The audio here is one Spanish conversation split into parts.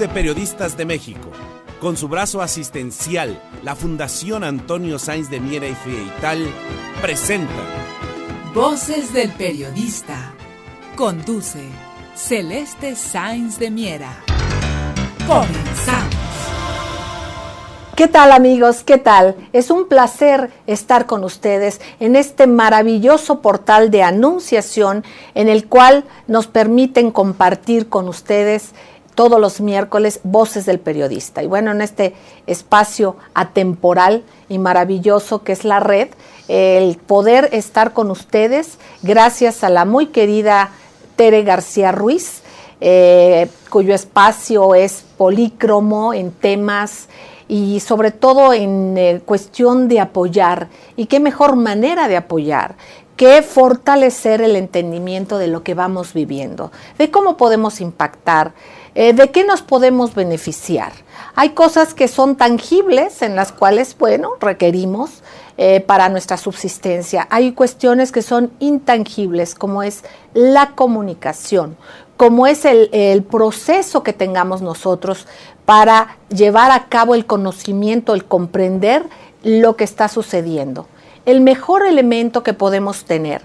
de Periodistas de México, con su brazo asistencial, la Fundación Antonio Sáenz de Miera y Feital, presenta Voces del Periodista. Conduce Celeste Sáenz de Miera. Comenzamos. ¿Qué tal, amigos? ¿Qué tal? Es un placer estar con ustedes en este maravilloso portal de anunciación en el cual nos permiten compartir con ustedes todos los miércoles Voces del Periodista. Y bueno, en este espacio atemporal y maravilloso que es la red, el poder estar con ustedes gracias a la muy querida Tere García Ruiz, cuyo espacio es polícromo en temas y sobre todo en cuestión de apoyar. Y qué mejor manera de apoyar que fortalecer el entendimiento de lo que vamos viviendo, de cómo podemos impactar, de qué nos podemos beneficiar. Hay cosas que son tangibles en las cuales, bueno, requerimos para nuestra subsistencia. Hay cuestiones que son intangibles, como es la comunicación, como es el proceso que tengamos nosotros para llevar a cabo el conocimiento, el comprender lo que está sucediendo. El mejor elemento que podemos tener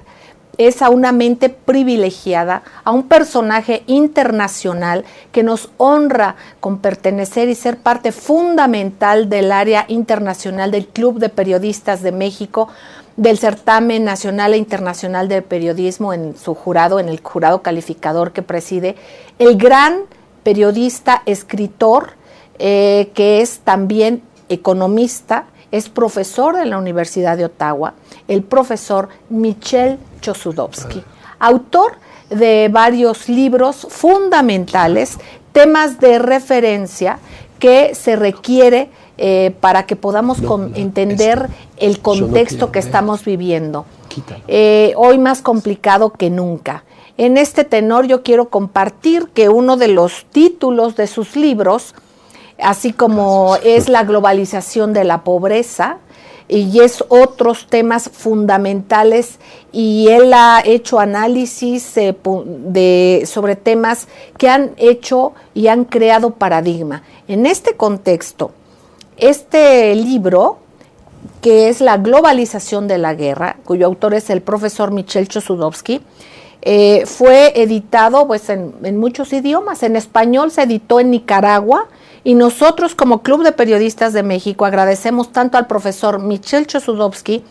es a una mente privilegiada, a un personaje internacional que nos honra con pertenecer y ser parte fundamental del área internacional del Club de Periodistas de México, del Certamen Nacional e Internacional de Periodismo en su jurado, en el jurado calificador que preside, el gran periodista, escritor, que es también economista, es profesor de la Universidad de Ottawa, el profesor Michel Chossudovsky, autor de varios libros fundamentales, temas de referencia que se requiere para que podamos entender el contexto que estamos viviendo. Hoy más complicado que nunca. En este tenor yo quiero compartir que uno de los títulos de sus libros, así como es la globalización de la pobreza, y es otros temas fundamentales, y él ha hecho análisis sobre temas que han hecho y han creado paradigma. En este contexto, este libro, que es La globalización de la guerra, cuyo autor es el profesor Michel Chossudovsky, fue editado pues en muchos idiomas. En español se editó en Nicaragua, y nosotros como Club de Periodistas de México agradecemos tanto al profesor Michel Chossudovsky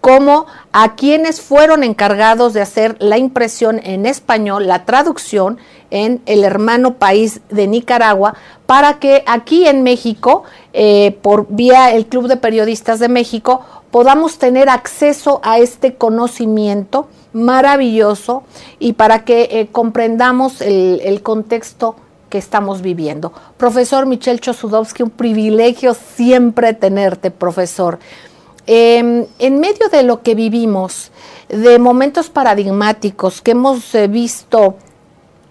como a quienes fueron encargados de hacer la impresión en español, la traducción en el hermano país de Nicaragua, para que aquí en México, por vía el Club de Periodistas de México, podamos tener acceso a este conocimiento maravilloso y para que comprendamos el contexto que estamos viviendo. Profesor Michel Chossudovsky, un privilegio siempre tenerte, profesor. En medio de lo que vivimos, de momentos paradigmáticos que hemos visto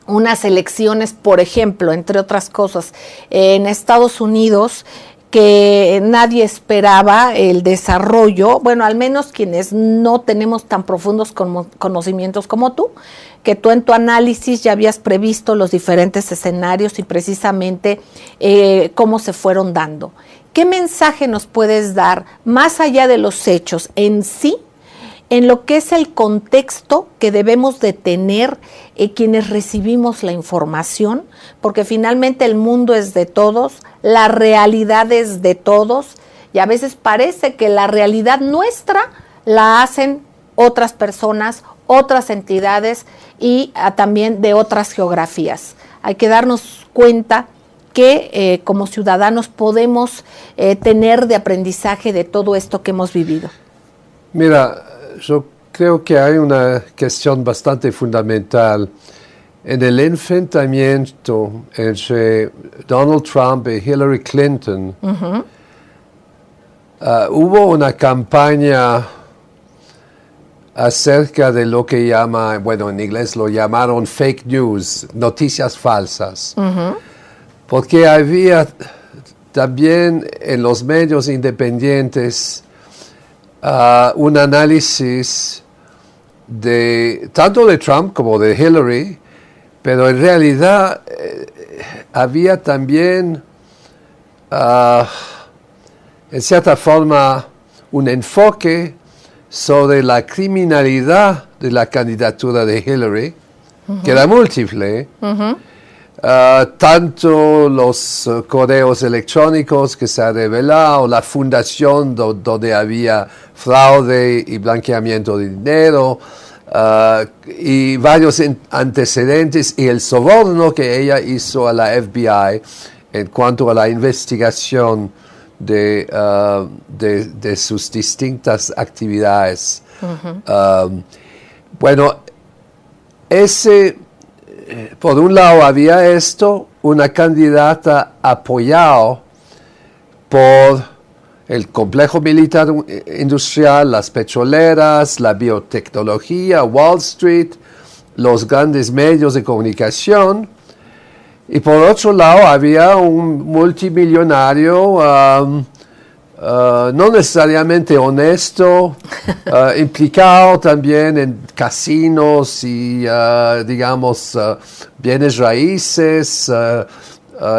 unas elecciones, por ejemplo, entre otras cosas, en Estados Unidos, que nadie esperaba el desarrollo, bueno, al menos quienes no tenemos tan profundos conocimientos como tú, que tú en tu análisis ya habías previsto los diferentes escenarios y precisamente cómo se fueron dando. ¿Qué mensaje nos puedes dar más allá de los hechos en sí, en lo que es el contexto que debemos de tener quienes recibimos la información? Porque finalmente el mundo es de todos, la realidad es de todos, y a veces parece que la realidad nuestra la hacen otras personas, otras entidades y también de otras geografías. Hay que darnos cuenta que como ciudadanos podemos tener de aprendizaje de todo esto que hemos vivido. Mira, yo creo que hay una cuestión bastante fundamental en el enfrentamiento entre Donald Trump y Hillary Clinton. Hubo una campaña acerca de lo que bueno, en inglés lo llamaron fake news, noticias falsas. Porque había también en los medios independientes un análisis tanto de Trump como de Hillary, pero en realidad había también, en cierta forma, un enfoque sobre la criminalidad de la candidatura de Hillary, que era múltiple. Tanto los correos electrónicos que se ha revelado, la fundación donde había fraude y blanqueamiento de dinero, y varios antecedentes y el soborno que ella hizo a la FBI en cuanto a la investigación de sus distintas actividades. Bueno, por un lado había esto, una candidata apoyada por el complejo militar industrial, las petroleras, la biotecnología, Wall Street, los grandes medios de comunicación. Y por otro lado había un multimillonario no necesariamente honesto, implicado también en casinos y, bienes raíces,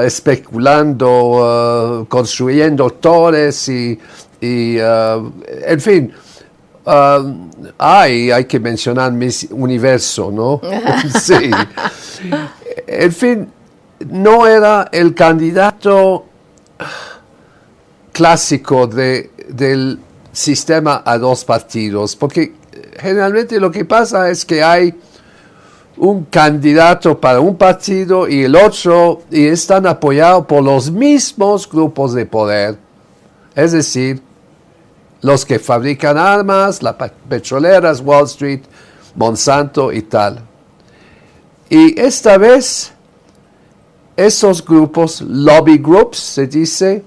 especulando, construyendo torres y en fin, hay que mencionar Miss Universo, ¿no? Sí. En fin, no era el candidato clásico del sistema a dos partidos, porque generalmente lo que pasa es que hay un candidato para un partido y el otro, y están apoyados por los mismos grupos de poder, es decir, los que fabrican armas, las petroleras, Wall Street, Monsanto y tal. Y esta vez, esos grupos, lobby groups, se dice,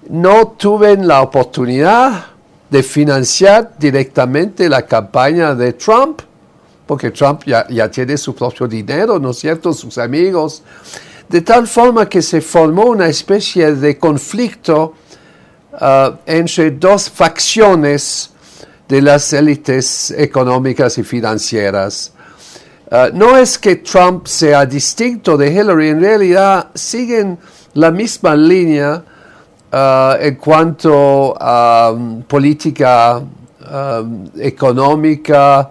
no tuvieron la oportunidad de financiar directamente la campaña de Trump, porque Trump ya tiene su propio dinero, ¿no es cierto?, sus amigos, de tal forma que se formó una especie de conflicto entre dos facciones de las élites económicas y financieras. No es que Trump sea distinto de Hillary, en realidad siguen la misma línea en cuanto a política económica.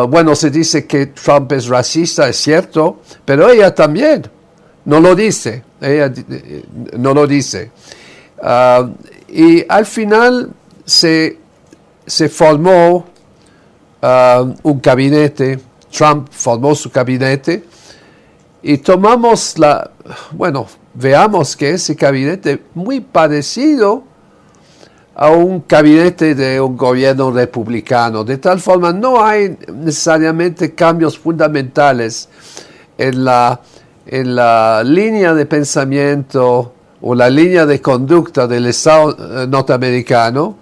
Bueno, se dice que Trump es racista, es cierto, pero ella también no lo dice. Ella no lo dice. Y al final se formó un gabinete. Trump formó su gabinete y veamos que ese gabinete muy parecido a un gabinete de un gobierno republicano. De tal forma, no hay necesariamente cambios fundamentales en la línea de pensamiento o la línea de conducta del Estado norteamericano,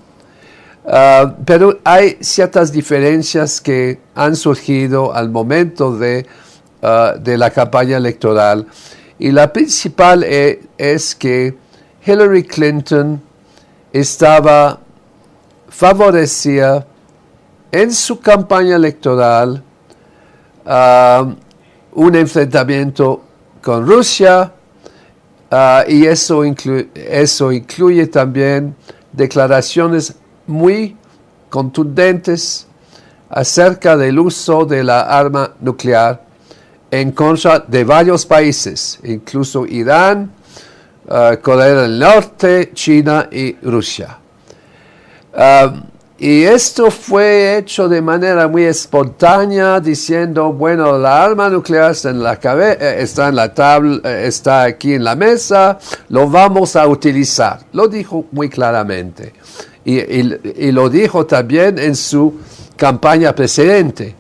pero hay ciertas diferencias que han surgido al momento de la campaña electoral. Y la principal es que Hillary Clinton estaba favorecida en su campaña electoral un enfrentamiento con Rusia, y eso incluye también declaraciones muy contundentes acerca del uso de la arma nuclear en contra de varios países, incluso Irán, Corea del Norte, China y Rusia. Y esto fue hecho de manera muy espontánea, diciendo, bueno, la arma nuclear está en la está en la tabla, está aquí en la mesa, lo vamos a utilizar. Lo dijo muy claramente. Y lo dijo también en su campaña precedente,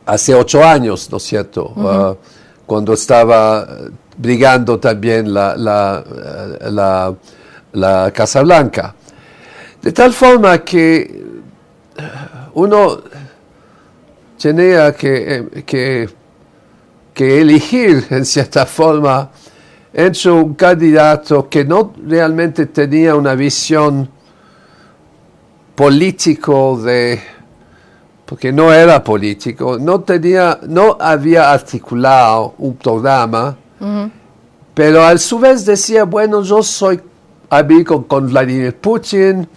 hace 8 años, ¿no es cierto? Cuando estaba brigando también la Casa Blanca. De tal forma que uno tenía que elegir, en cierta forma, entre un candidato que no realmente tenía una visión político de porque no era político, no había articulado un programa, pero a su vez decía, bueno, yo soy amigo con Vladimir Putin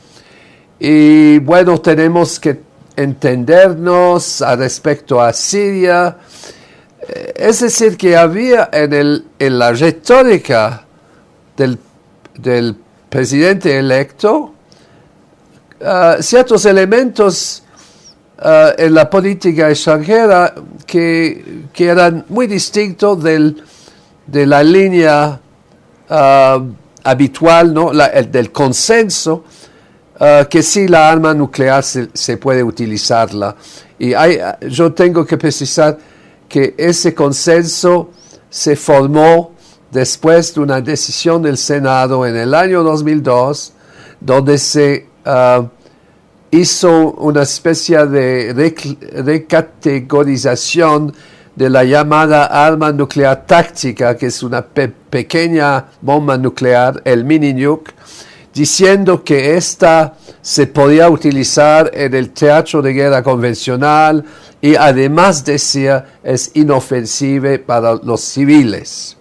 y bueno, tenemos que entendernos respecto a Siria. Es decir, que había en la retórica del presidente electo ciertos elementos en la política extranjera que eran muy distintos de la línea habitual, ¿no? Del consenso, que sí la arma nuclear se puede utilizarla. Y yo tengo que precisar que ese consenso se formó después de una decisión del Senado en el año 2002, donde se hizo una especie de recategorización de la llamada arma nuclear táctica, que es una pequeña bomba nuclear, el mini nuke, diciendo que esta se podía utilizar en el teatro de guerra convencional y además decía es inofensiva para los civiles.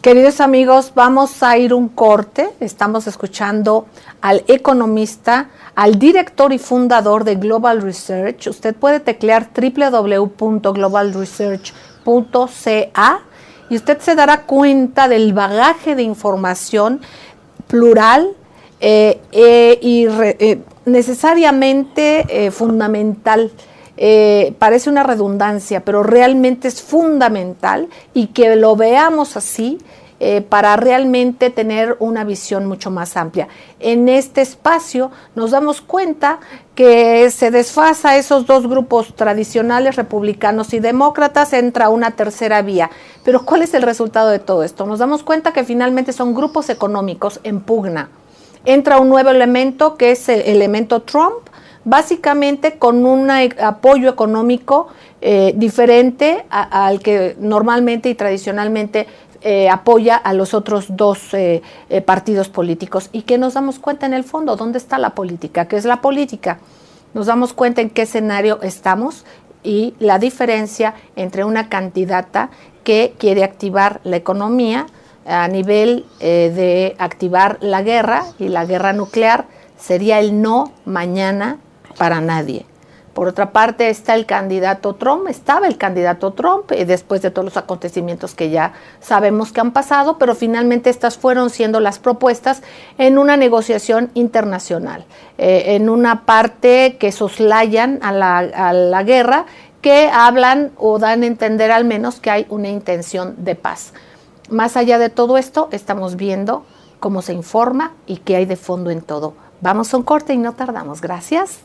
Queridos amigos, vamos a ir un corte. Estamos escuchando al economista, al director y fundador de Global Research. Usted puede teclear www.globalresearch.ca y usted se dará cuenta del bagaje de información plural y necesariamente fundamental. Parece una redundancia, pero realmente es fundamental y que lo veamos así para realmente tener una visión mucho más amplia. En este espacio nos damos cuenta que se desfasa esos dos grupos tradicionales, republicanos y demócratas, entra una tercera vía. Pero ¿cuál es el resultado de todo esto? Nos damos cuenta que finalmente son grupos económicos en pugna. Entra un nuevo elemento que es el elemento Trump, básicamente con un apoyo económico diferente al que normalmente y tradicionalmente apoya a los otros dos partidos políticos. ¿Y qué nos damos cuenta en el fondo? ¿Dónde está la política? ¿Qué es la política? Nos damos cuenta en qué escenario estamos y la diferencia entre una candidata que quiere activar la economía a nivel de activar la guerra, y la guerra nuclear sería el no mañana para nadie. Por otra parte estaba el candidato Trump, después de todos los acontecimientos que ya sabemos que han pasado, pero finalmente estas fueron siendo las propuestas en una negociación internacional, en una parte que soslayan a la guerra, que hablan o dan a entender al menos que hay una intención de paz. Más allá de todo esto, estamos viendo cómo se informa y qué hay de fondo en todo. Vamos a un corte y no tardamos. Gracias.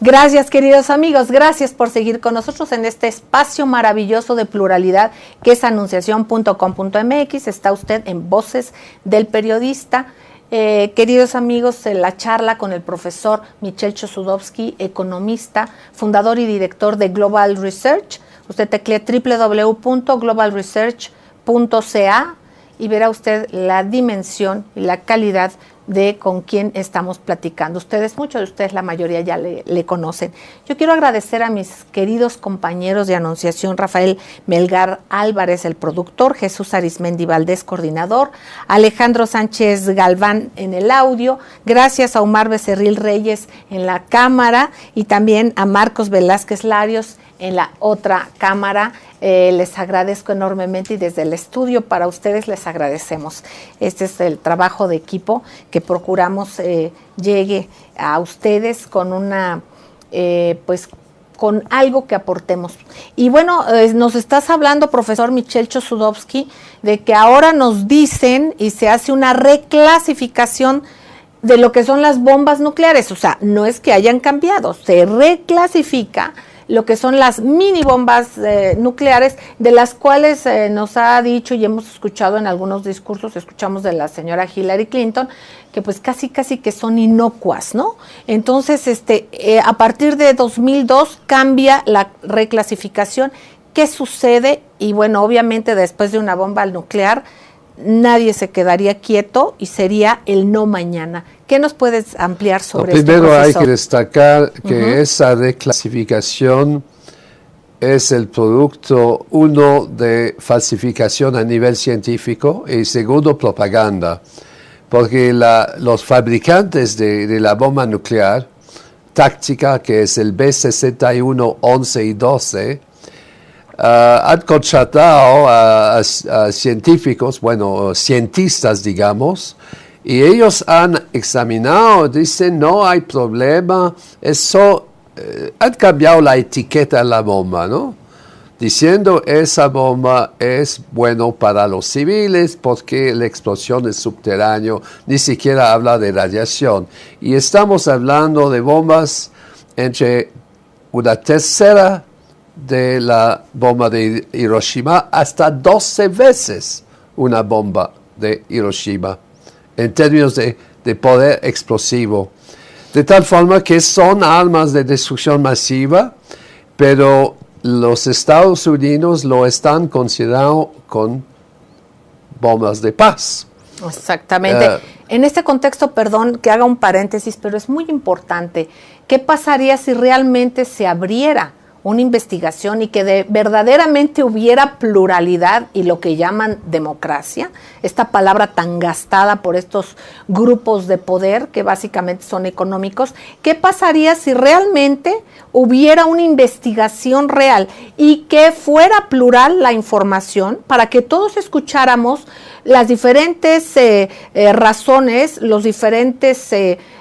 Gracias, queridos amigos, gracias por seguir con nosotros en este espacio maravilloso de pluralidad que es anunciación.com.mx. Está usted en Voces del Periodista. Queridos amigos, la charla con el profesor Michel Chossudovsky, economista, fundador y director de Global Research. Usted teclea www.globalresearch.ca y verá usted la dimensión y la calidad de con quién estamos platicando. Muchos de ustedes, la mayoría ya le conocen. Yo quiero agradecer a mis queridos compañeros de Anunciación, Rafael Melgar Álvarez, el productor, Jesús Arismendi Valdés, coordinador, Alejandro Sánchez Galván en el audio, gracias a Omar Becerril Reyes en la cámara y también a Marcos Velázquez Larios en la otra cámara. Les agradezco enormemente y desde el estudio para ustedes les agradecemos. Este es el trabajo de equipo que procuramos llegue a ustedes con una, pues con algo que aportemos. Y bueno, nos estás hablando, profesor Michel Chossudovsky, de que ahora nos dicen y se hace una reclasificación de lo que son las bombas nucleares. O sea, no es que hayan cambiado, se reclasifica lo que son las mini bombas nucleares, de las cuales nos ha dicho y hemos escuchado en algunos discursos, escuchamos de la señora Hillary Clinton, que pues casi que son inocuas, ¿no? Entonces, a partir de 2002 cambia la reclasificación. ¿Qué sucede? Y bueno, obviamente después de una bomba nuclear, nadie se quedaría quieto y sería el no mañana. ¿Qué nos puedes ampliar sobre esto, Primero profesor? hay que destacar que esa reclasificación es el producto, uno, de falsificación a nivel científico y segundo, propaganda. Porque los fabricantes de la bomba nuclear táctica, que es el B-61, 11 y 12, han contratado a científicos, cientistas, digamos, y ellos han examinado, dicen, no hay problema, eso, han cambiado la etiqueta de la bomba, ¿no? Diciendo, esa bomba es bueno para los civiles porque la explosión es subterráneo, ni siquiera habla de radiación. Y estamos hablando de bombas entre una tercera de la bomba de Hiroshima hasta 12 veces una bomba de Hiroshima en términos de poder explosivo, de tal forma que son armas de destrucción masiva, pero los Estados Unidos lo están considerando con bombas de paz. Exactamente. En este contexto, perdón que haga un paréntesis, pero es muy importante. ¿Qué pasaría si realmente se abriera una investigación y que verdaderamente hubiera pluralidad y lo que llaman democracia, esta palabra tan gastada por estos grupos de poder que básicamente son económicos? ¿Qué pasaría si realmente hubiera una investigación real y que fuera plural la información para que todos escucháramos las diferentes razones, los diferentes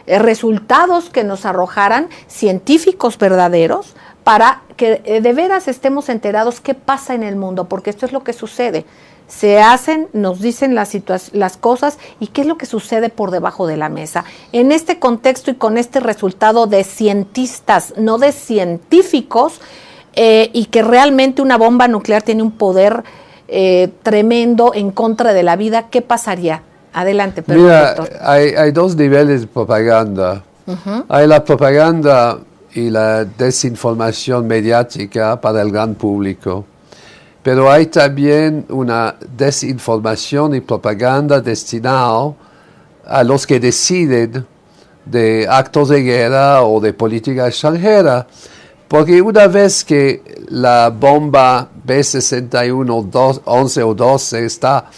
resultados que nos arrojaran científicos verdaderos, para que de veras estemos enterados qué pasa en el mundo, porque esto es lo que sucede. Se hacen, nos dicen las cosas y qué es lo que sucede por debajo de la mesa. En este contexto y con este resultado de cientistas, no de científicos, y que realmente una bomba nuclear tiene un poder tremendo en contra de la vida, ¿qué pasaría? Adelante, perdón, Mira, doctor. hay dos niveles de propaganda. Hay la propaganda y la desinformación mediática para el gran público. Pero hay también una desinformación y propaganda destinada a los que deciden de actos de guerra o de política extranjera. Porque una vez que la bomba B-61, 11 o 12 está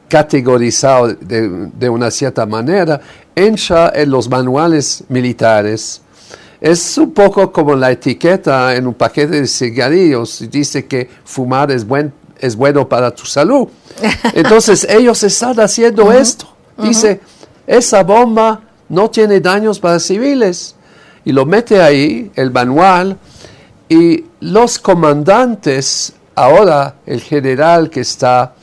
categorizada de una cierta manera, entra en los manuales militares. Es un poco como la etiqueta en un paquete de cigarrillos, dice que fumar es bueno para tu salud. Entonces ellos están haciendo esto. Dice, esa bomba no tiene daños para civiles. Y lo mete ahí, el manual, y los comandantes, ahora el general que está,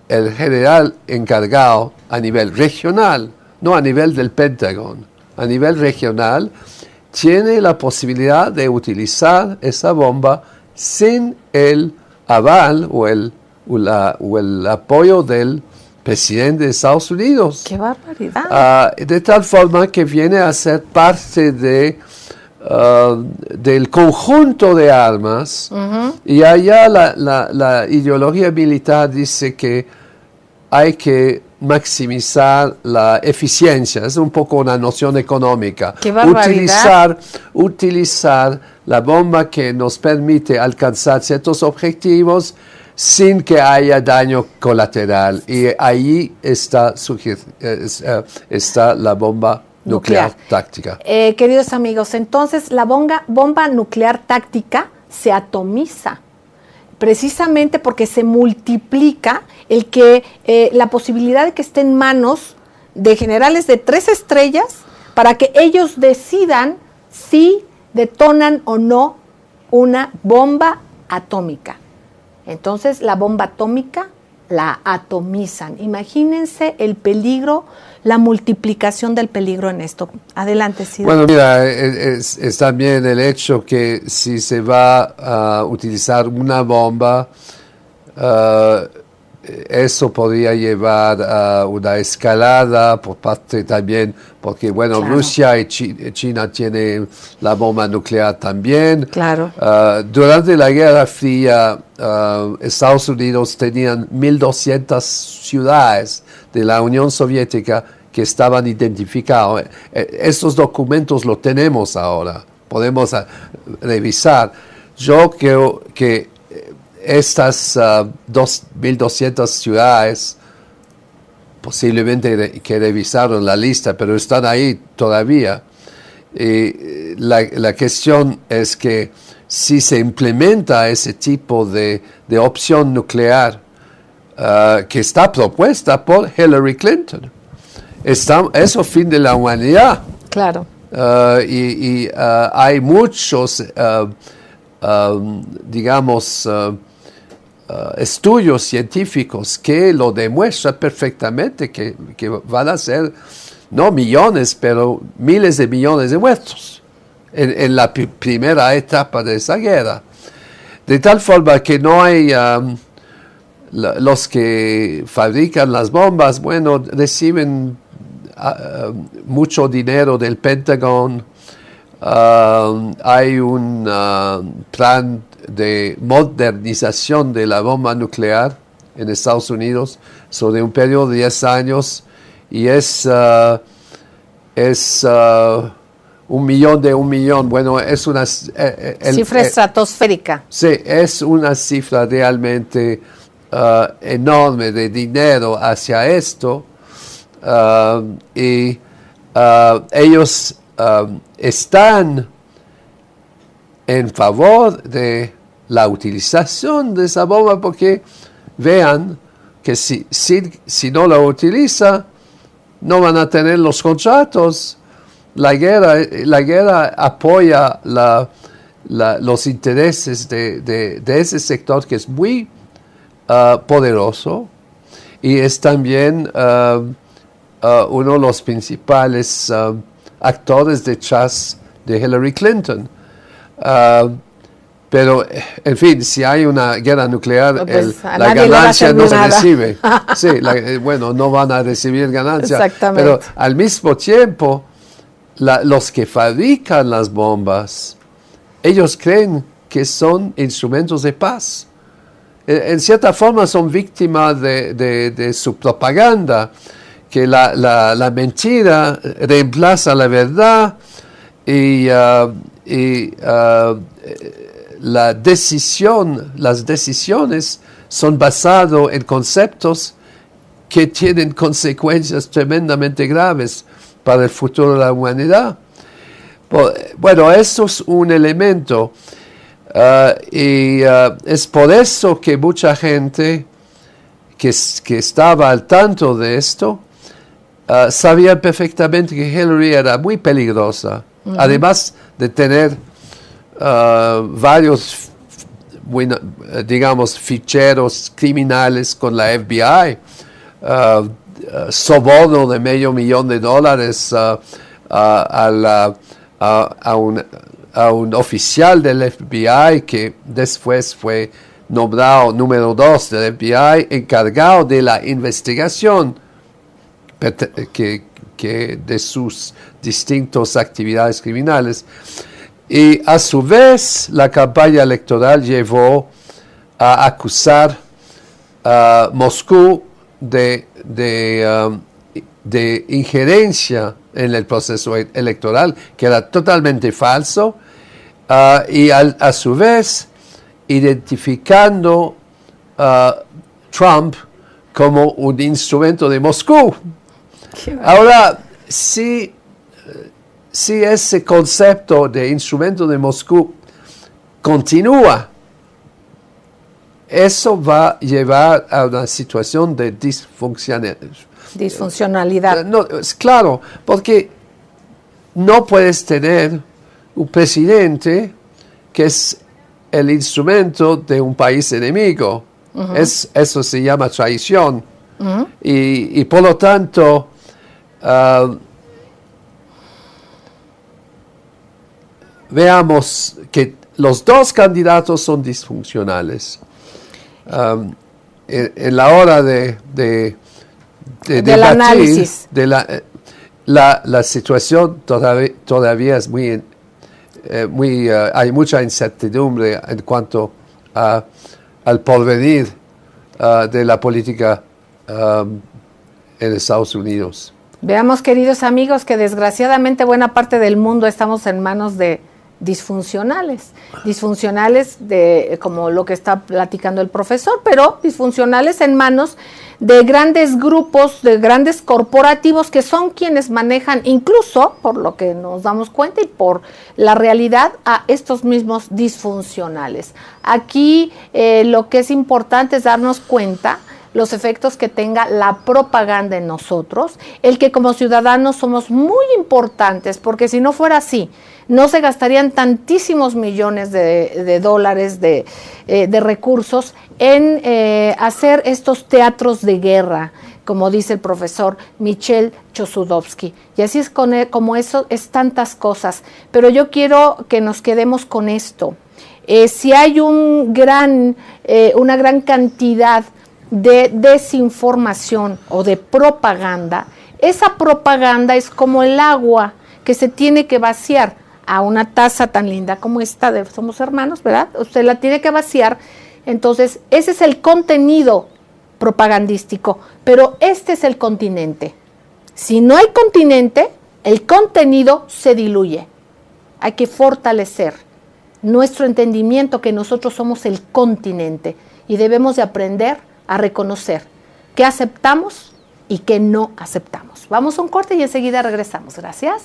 el general encargado a nivel regional, no a nivel del Pentágono, a nivel regional, tiene la posibilidad de utilizar esa bomba sin el aval o el apoyo del presidente de Estados Unidos. ¡Qué barbaridad! De tal forma que viene a ser parte del conjunto de armas. Y allá la ideología militar dice que hay que maximizar la eficiencia. Es un poco una noción económica. ¡Qué barbaridad! Utilizar la bomba que nos permite alcanzar ciertos objetivos sin que haya daño colateral. Y ahí está la bomba nuclear táctica. Queridos amigos, entonces la bomba nuclear táctica se atomiza, precisamente porque se multiplica la posibilidad de que esté en manos de generales de 3 estrellas para que ellos decidan si detonan o no una bomba atómica. Entonces la bomba atómica la atomizan. Imagínense el peligro, la multiplicación del peligro en esto. Adelante, Ciro. Bueno, mira, es también el hecho que si se va a utilizar una bomba, eso podría llevar a una escalada por parte también, porque bueno, claro, Rusia y China tienen la bomba nuclear también. Claro. Durante la Guerra Fría, Estados Unidos tenían 1.200 ciudades de la Unión Soviética que estaban identificadas. Estos documentos los tenemos ahora, podemos revisar. Yo creo que estas 2.200 ciudades, posiblemente que revisaron la lista, pero están ahí todavía. La cuestión es que si se implementa ese tipo de opción nuclear que está propuesta por Hillary Clinton, es el fin de la humanidad. Claro. Hay muchos, digamos, estudios científicos que lo demuestran perfectamente, que van a ser no millones, pero miles de millones de muertos en la primera etapa de esa guerra. De tal forma que no hay los que fabrican las bombas, bueno, reciben mucho dinero del Pentágono. Hay un plan de modernización de la bomba nuclear en Estados Unidos sobre un periodo de 10 años y es un millón. Bueno, es una cifra estratosférica. Sí, es una cifra realmente enorme de dinero hacia esto y ellos están en favor de la utilización de esa bomba porque vean que si no la utiliza, no van a tener los contratos. La guerra apoya los intereses de ese sector que es muy poderoso y es también uno de los principales actores detrás de Hillary Clinton. Pero, en fin, si hay una guerra nuclear, la ganancia no se recibe. Sí, bueno, no van a recibir ganancia. Exactamente. Pero al mismo tiempo, los que fabrican las bombas, ellos creen que son instrumentos de paz. En cierta forma son víctimas de su propaganda, que la mentira reemplaza la verdad y las decisiones son basadas en conceptos que tienen consecuencias tremendamente graves para el futuro de la humanidad. Bueno, eso es un elemento es por eso que mucha gente que estaba al tanto de esto sabía perfectamente que Hillary era muy peligrosa, además de tener varios, digamos, ficheros criminales con la FBI, soborno de $500,000 a un oficial del FBI que después fue nombrado número 2 del FBI, encargado de la investigación de sus distintas actividades criminales. Y a su vez, la campaña electoral llevó a acusar a Moscú de injerencia en el proceso electoral, que era totalmente falso, y a su vez identificando a Trump como un instrumento de Moscú. Ahora, si ese concepto de instrumento de Moscú continúa, eso va a llevar a una situación de disfuncionalidad. No, es claro, porque no puedes tener un presidente que es el instrumento de un país enemigo. Eso se llama traición. Y por lo tanto, veamos que los dos candidatos son disfuncionales. En la hora de del análisis. La situación todavía es hay mucha incertidumbre en cuanto al porvenir de la política en Estados Unidos. Veamos, queridos amigos, que desgraciadamente buena parte del mundo estamos en manos de disfuncionales como lo que está platicando el profesor, pero disfuncionales en manos de grandes grupos, de grandes corporativos que son quienes manejan, incluso por lo que nos damos cuenta y por la realidad, a estos mismos disfuncionales. Aquí lo que es importante es darnos cuenta los efectos que tenga la propaganda en nosotros, el que como ciudadanos somos muy importantes, porque si no fuera así, no se gastarían tantísimos millones de dólares de recursos en hacer estos teatros de guerra, como dice el profesor Michel Chossudovsky. Y así es como eso es tantas cosas. Pero yo quiero que nos quedemos con esto. Si hay una gran cantidad de desinformación o de propaganda, esa propaganda es como el agua que se tiene que vaciar a una taza tan linda como esta de Somos Hermanos, ¿verdad? Usted la tiene que vaciar. Entonces, ese es el contenido propagandístico, pero este es el continente. Si no hay continente, el contenido se diluye. Hay que fortalecer nuestro entendimiento que nosotros somos el continente y debemos de aprender a reconocer qué aceptamos y qué no aceptamos. Vamos a un corte y enseguida regresamos. Gracias.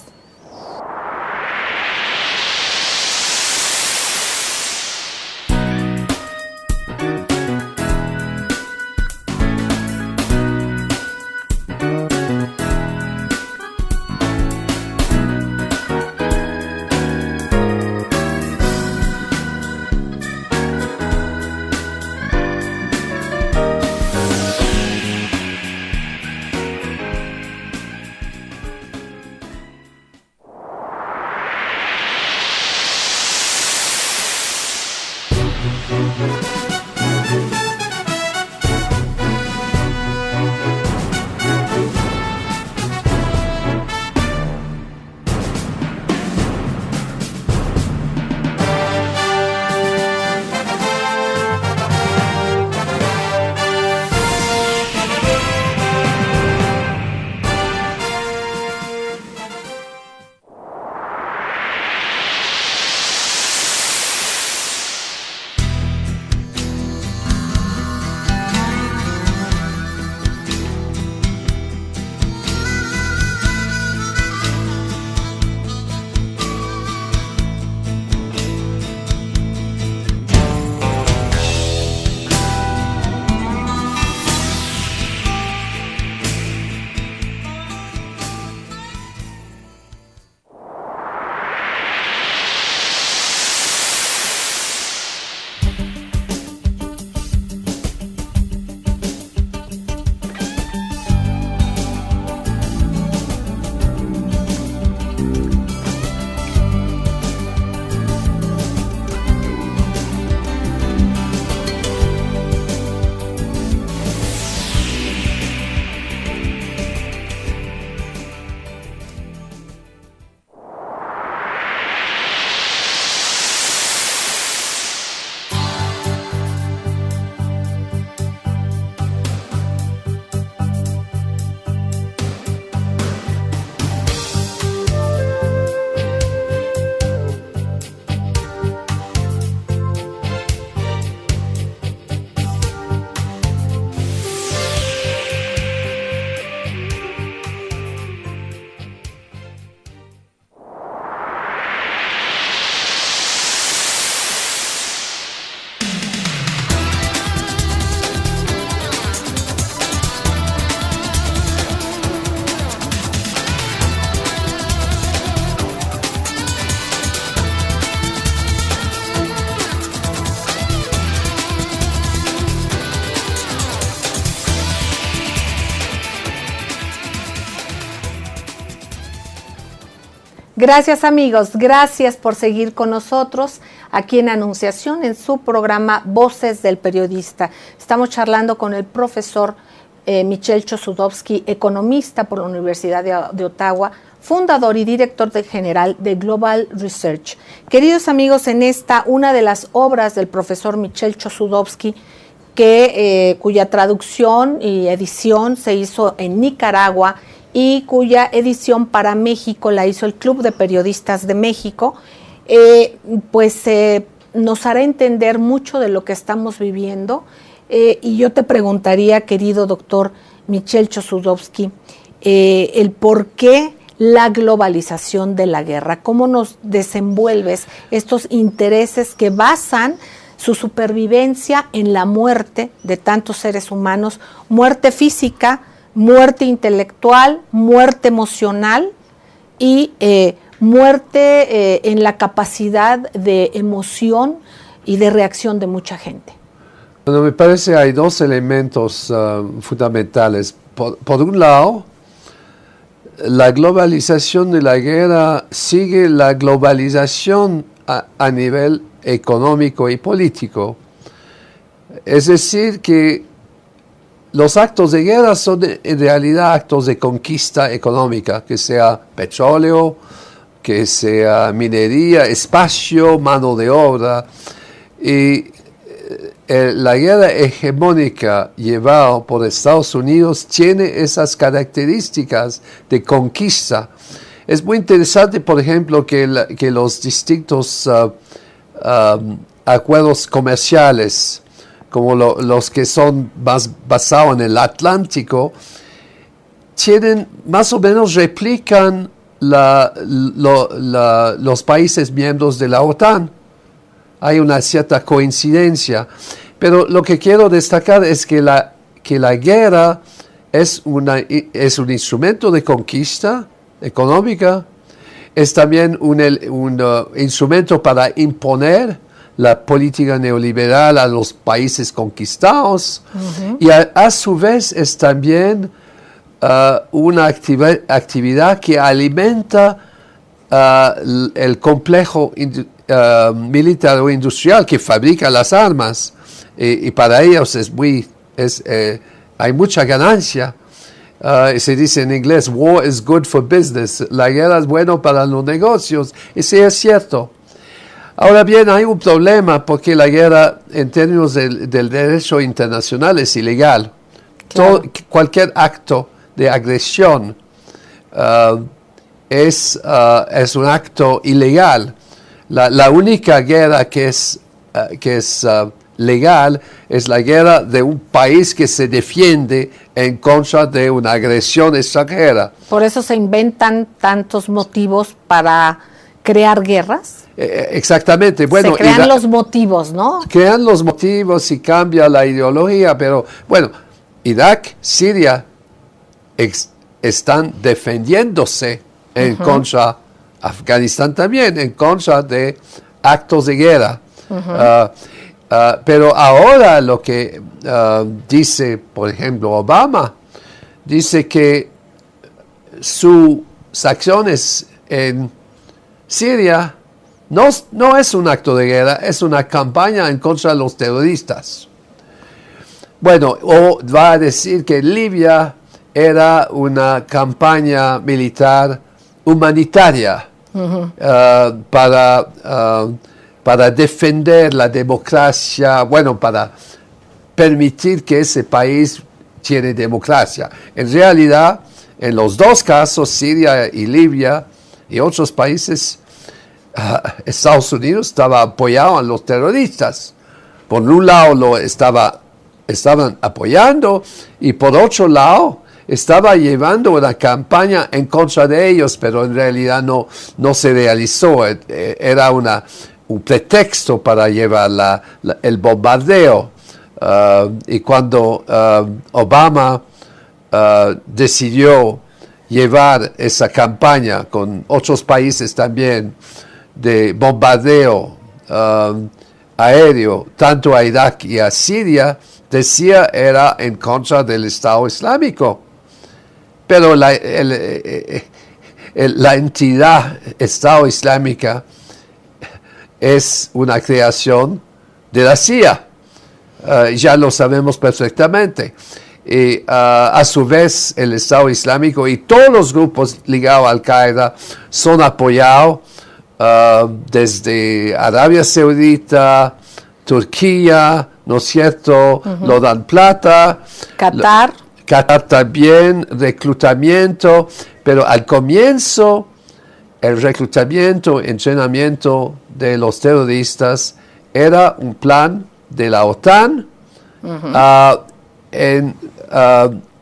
Gracias amigos, gracias por seguir con nosotros aquí en Anunciación en su programa Voces del Periodista. Estamos charlando con el profesor Michel Chossudovsky, economista por la Universidad de Ottawa, fundador y director general de Global Research. Queridos amigos, en una de las obras del profesor Michel Chossudovsky, cuya traducción y edición se hizo en Nicaragua y cuya edición para México la hizo el Club de Periodistas de México, nos hará entender mucho de lo que estamos viviendo. Y yo te preguntaría, querido doctor Michel Chossudovsky, el por qué la globalización de la guerra, cómo nos desenvuelves estos intereses que basan su supervivencia en la muerte de tantos seres humanos, muerte física, muerte intelectual, muerte emocional y muerte en la capacidad de emoción y de reacción de mucha gente. Bueno, me parece que hay dos elementos fundamentales. Por un lado, la globalización de la guerra sigue la globalización a nivel económico y político. Es decir, que los actos de guerra son en realidad actos de conquista económica, que sea petróleo, que sea minería, espacio, mano de obra. Y la guerra hegemónica llevada por Estados Unidos tiene esas características de conquista. Es muy interesante, por ejemplo, que los distintos acuerdos comerciales, como los que son más basados en el Atlántico, tienen más o menos replican los países miembros de la OTAN. Hay una cierta coincidencia, pero lo que quiero destacar es que la guerra es un instrumento de conquista económica, es también un instrumento para imponer la política neoliberal a los países conquistados, y a su vez es también una actividad que alimenta el complejo militar o industrial que fabrica las armas, y para ellos hay mucha ganancia. Se dice en inglés, war is good for business, la guerra es bueno para los negocios, y sí es cierto. Ahora bien, hay un problema porque la guerra en términos del derecho internacional es ilegal. Claro. Cualquier acto de agresión es un acto ilegal. La única guerra que es legal es la guerra de un país que se defiende en contra de una agresión extranjera. Por eso se inventan tantos motivos para crear guerras. Exactamente. Bueno, se crean los motivos, ¿no? Crean los motivos y cambia la ideología, pero bueno, Irak, Siria están defendiéndose en contra, Afganistán también, en contra de actos de guerra. Pero ahora lo que dice, por ejemplo, Obama, dice que sus acciones en Siria no es un acto de guerra, es una campaña en contra de los terroristas. Bueno, o va a decir que Libia era una campaña militar humanitaria para defender la democracia, bueno, para permitir que ese país tiene democracia. En realidad, en los dos casos, Siria y Libia y otros países, Estados Unidos estaba apoyando a los terroristas. Por un lado estaban apoyando, y por otro lado estaba llevando una campaña en contra de ellos, pero en realidad no se realizó. Era un pretexto para llevar el bombardeo. Y cuando Obama decidió llevar esa campaña con otros países también de bombardeo aéreo, tanto a Irak y a Siria, decía era en contra del Estado Islámico. Pero la entidad Estado Islámica es una creación de la CIA. Ya lo sabemos perfectamente. Y a su vez el Estado Islámico y todos los grupos ligados a Al-Qaeda son apoyados desde Arabia Saudita, Turquía, ¿no es cierto? Lo dan plata. Qatar. Qatar también, reclutamiento, pero al comienzo el reclutamiento, entrenamiento de los terroristas era un plan de la OTAN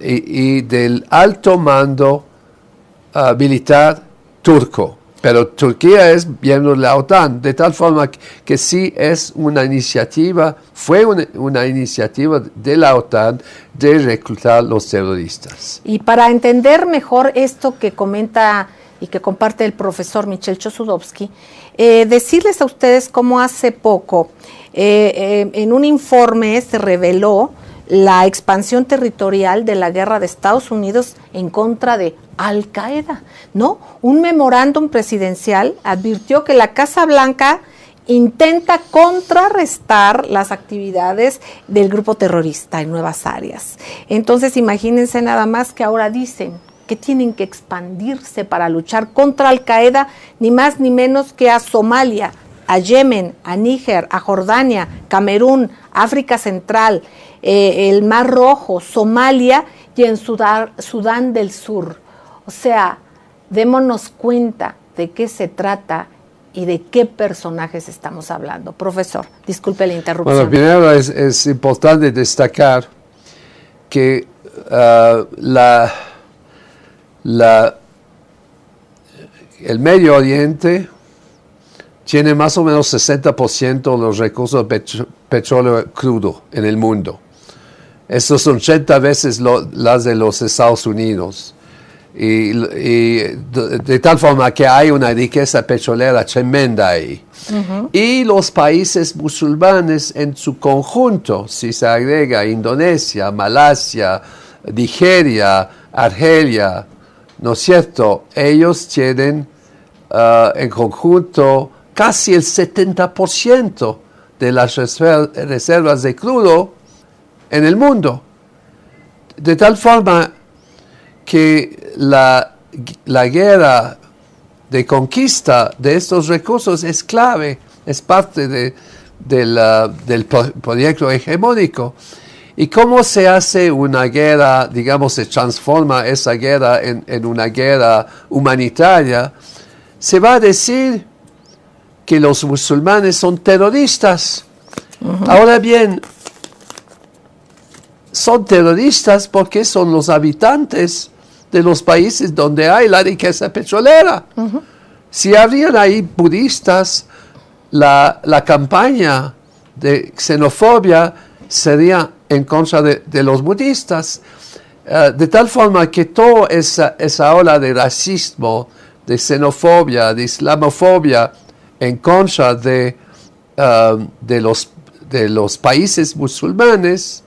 y del alto mando militar turco. Pero Turquía es miembro de la OTAN, de tal forma que sí es una iniciativa, fue una iniciativa de la OTAN de reclutar los terroristas. Y para entender mejor esto que comenta y que comparte el profesor Michel Chossudovsky, decirles a ustedes cómo hace poco en un informe se reveló la expansión territorial de la guerra de Estados Unidos en contra de Al-Qaeda, ¿no? Un memorándum presidencial advirtió que la Casa Blanca intenta contrarrestar las actividades del grupo terrorista en nuevas áreas. Entonces, imagínense nada más que ahora dicen que tienen que expandirse para luchar contra Al-Qaeda, ni más ni menos que a Somalia, a Yemen, a Níger, a Jordania, Camerún, África Central, el Mar Rojo, Somalia y en Sudán del Sur. O sea, démonos cuenta de qué se trata y de qué personajes estamos hablando. Profesor, disculpe la interrupción. Bueno, primero es importante destacar que el Medio Oriente tiene más o menos 60% de los recursos de petróleo crudo en el mundo. Estos son 80 veces las de los Estados Unidos. Y de tal forma que hay una riqueza petrolera tremenda ahí. Y los países musulmanes en su conjunto, si se agrega Indonesia, Malasia, Nigeria, Argelia, ¿no es cierto? Ellos tienen en conjunto casi el 70% de las reservas de crudo en el mundo. De tal forma que la guerra de conquista de estos recursos es clave, es parte del proyecto hegemónico. ¿Y cómo se hace una guerra, digamos, se transforma esa guerra en una guerra humanitaria? Se va a decir que los musulmanes son terroristas. Ahora bien, son terroristas porque son los habitantes de los países donde hay la riqueza petrolera. Si habrían ahí budistas, la campaña de xenofobia sería en contra de los budistas, de tal forma que toda esa ola de racismo, de xenofobia, de islamofobia en contra de los países musulmanes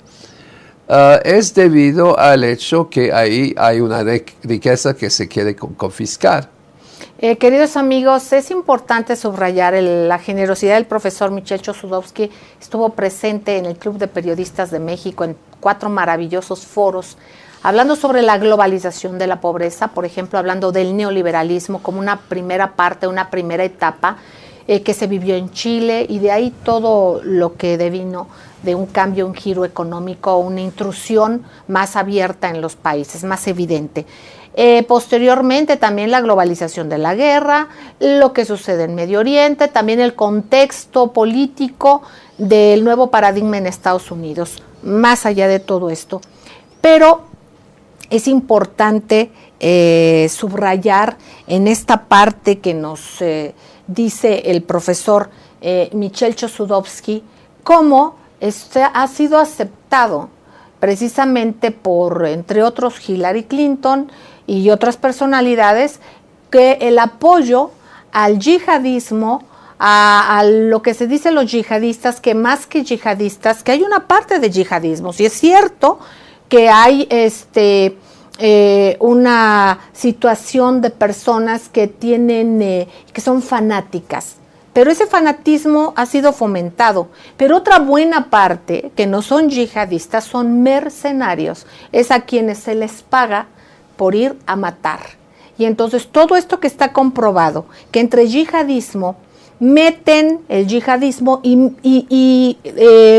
es debido al hecho que ahí hay una riqueza que se quiere confiscar. Queridos amigos, es importante subrayar la generosidad del profesor Michel Chossudovsky. Estuvo presente en el Club de Periodistas de México en 4 maravillosos foros, hablando sobre la globalización de la pobreza, por ejemplo, hablando del neoliberalismo como una primera parte, una primera etapa que se vivió en Chile, y de ahí todo lo que devino de un cambio, un giro económico, una intrusión más abierta en los países, más evidente. Posteriormente también la globalización de la guerra, lo que sucede en Medio Oriente, también el contexto político del nuevo paradigma en Estados Unidos, más allá de todo esto. Pero es importante subrayar en esta parte que nos dice el profesor Michel Chossudovsky, cómo ha sido aceptado precisamente por, entre otros, Hillary Clinton y otras personalidades, que el apoyo al yihadismo, a lo que se dice los yihadistas, que más que yihadistas, que hay una parte de yihadismo. Si es cierto que hay una situación de personas que que son fanáticas. Pero ese fanatismo ha sido fomentado. Pero otra buena parte, que no son yihadistas, son mercenarios. Es a quienes se les paga por ir a matar. Y entonces todo esto que está comprobado, que entre yihadismo, meten el yihadismo y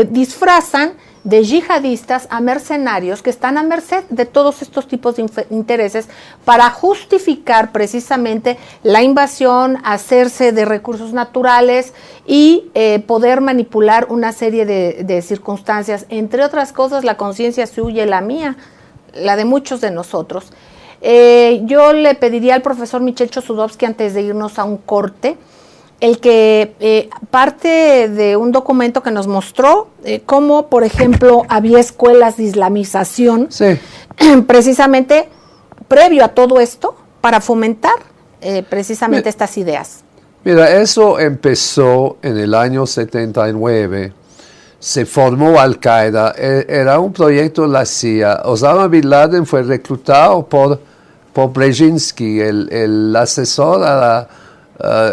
disfrazan de yihadistas a mercenarios que están a merced de todos estos tipos de intereses para justificar precisamente la invasión, hacerse de recursos naturales y poder manipular una serie de circunstancias, entre otras cosas la conciencia suya y la mía, la de muchos de nosotros. Yo le pediría al profesor Michel Chossudovsky, antes de irnos a un corte, el que parte de un documento que nos mostró cómo, por ejemplo, había escuelas de islamización, sí, precisamente previo a todo esto, para fomentar precisamente estas ideas. Mira, eso empezó en el año 79, se formó Al-Qaeda, era un proyecto de la CIA. Osama Bin Laden fue reclutado por Brzezinski, el asesor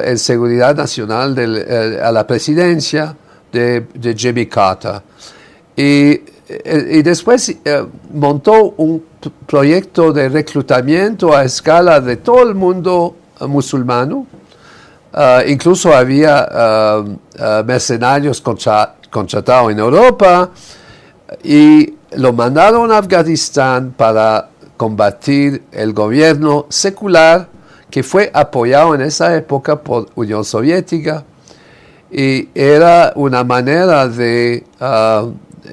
en seguridad nacional a la presidencia de Jimmy Carter. Y después montó un proyecto de reclutamiento a escala de todo el mundo musulmano. Incluso había mercenarios contratados en Europa, y lo mandaron a Afganistán para combatir el gobierno secular que fue apoyado en esa época por Unión Soviética, y era una manera de...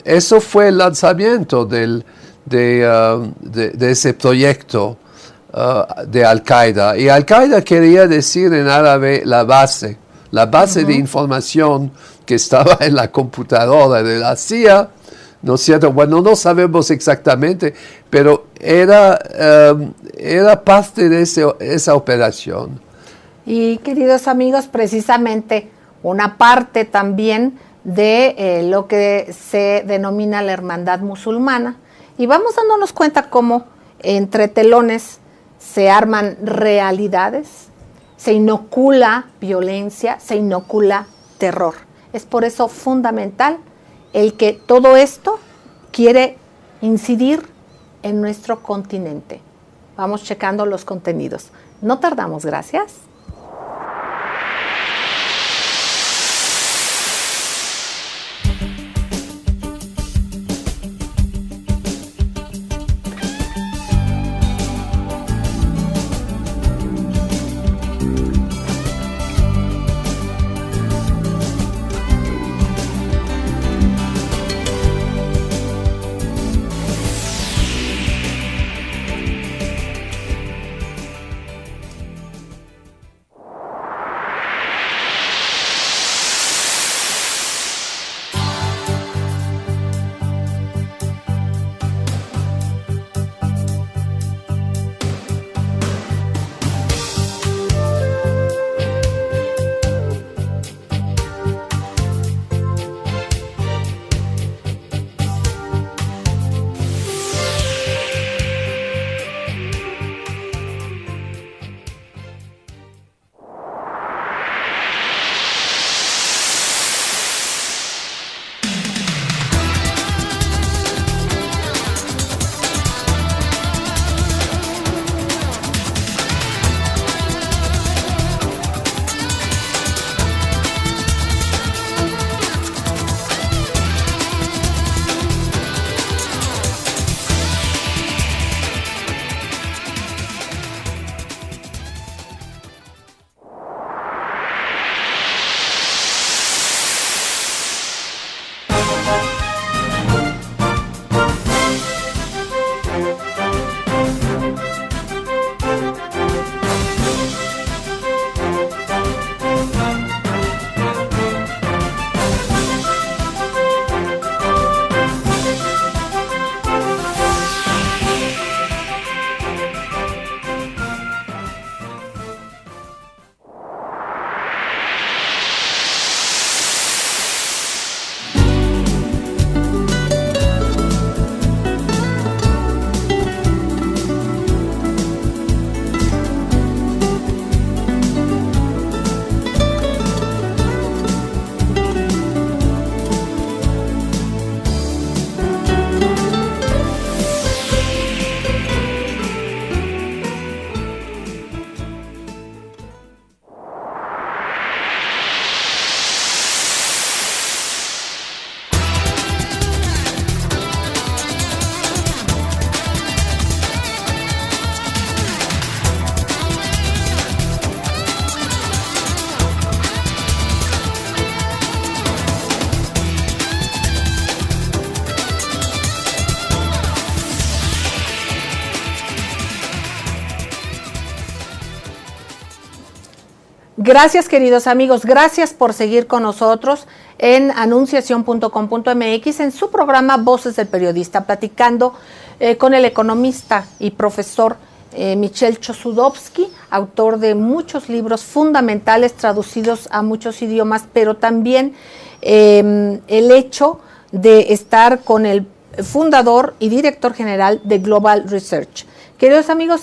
eso fue el lanzamiento de ese proyecto de Al-Qaeda. Y Al-Qaeda quería decir en árabe la base de información que estaba en la computadora de la CIA, ¿no es cierto? Bueno, no sabemos exactamente, pero era parte de esa operación. Y queridos amigos, precisamente una parte también de lo que se denomina la hermandad musulmana. Y vamos dándonos cuenta cómo entre telones se arman realidades, se inocula violencia, se inocula terror. Es por eso fundamental el que todo esto quiere incidir en nuestro continente. Vamos checando los contenidos. No tardamos, gracias. Gracias, queridos amigos, gracias por seguir con nosotros en anunciación.com.mx en su programa Voces del Periodista, platicando con el economista y profesor Michel Chossudovsky, autor de muchos libros fundamentales traducidos a muchos idiomas, pero también el hecho de estar con el fundador y director general de Global Research. Queridos amigos,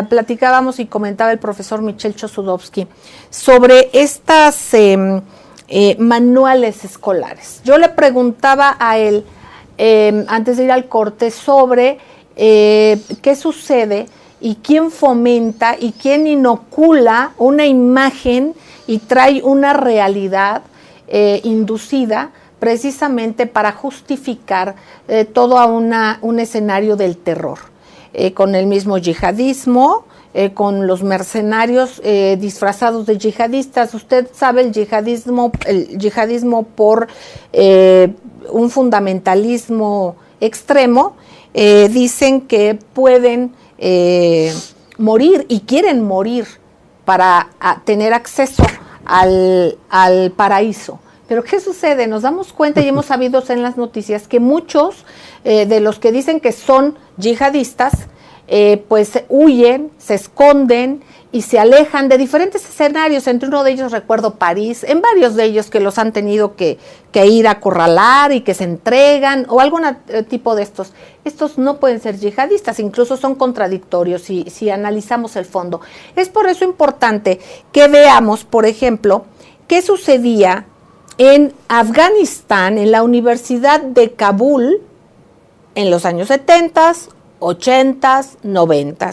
platicábamos y comentaba el profesor Michel Chossudovsky sobre estas manuales escolares. Yo le preguntaba a él, antes de ir al corte, sobre qué sucede y quién fomenta y quién inocula una imagen y trae una realidad inducida precisamente para justificar todo un escenario del terror. Con el mismo yihadismo, con los mercenarios disfrazados de yihadistas. Usted sabe el yihadismo por un fundamentalismo extremo, dicen que pueden morir y quieren morir para tener acceso al paraíso. Pero ¿qué sucede? Nos damos cuenta y hemos sabido en las noticias que muchos de los que dicen que son yihadistas, pues huyen, se esconden y se alejan de diferentes escenarios. Entre uno de ellos recuerdo París, en varios de ellos que los han tenido que ir a acorralar y que se entregan o algún tipo de estos. Estos no pueden ser yihadistas, incluso son contradictorios si analizamos el fondo. Es por eso importante que veamos, por ejemplo, qué sucedía en Afganistán, en la Universidad de Kabul, en los años 70, 80, 90.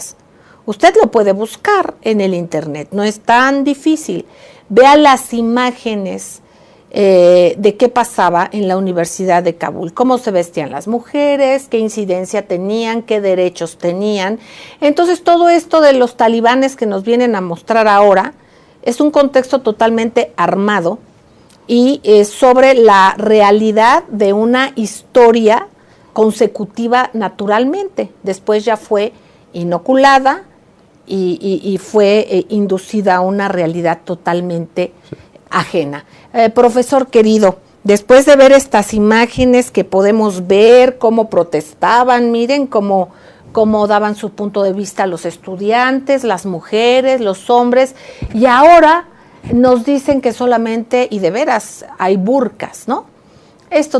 Usted lo puede buscar en el internet, no es tan difícil. Vea las imágenes de qué pasaba en la Universidad de Kabul, cómo se vestían las mujeres, qué incidencia tenían, qué derechos tenían. Entonces todo esto de los talibanes que nos vienen a mostrar ahora es un contexto totalmente armado y sobre la realidad de una historia consecutiva naturalmente. Después ya fue inoculada y fue inducida a una realidad totalmente ajena. Profesor querido, después de ver estas imágenes que podemos ver cómo protestaban, miren cómo daban su punto de vista los estudiantes, las mujeres, los hombres, y ahora nos dicen que solamente, y de veras, hay burkas, ¿no?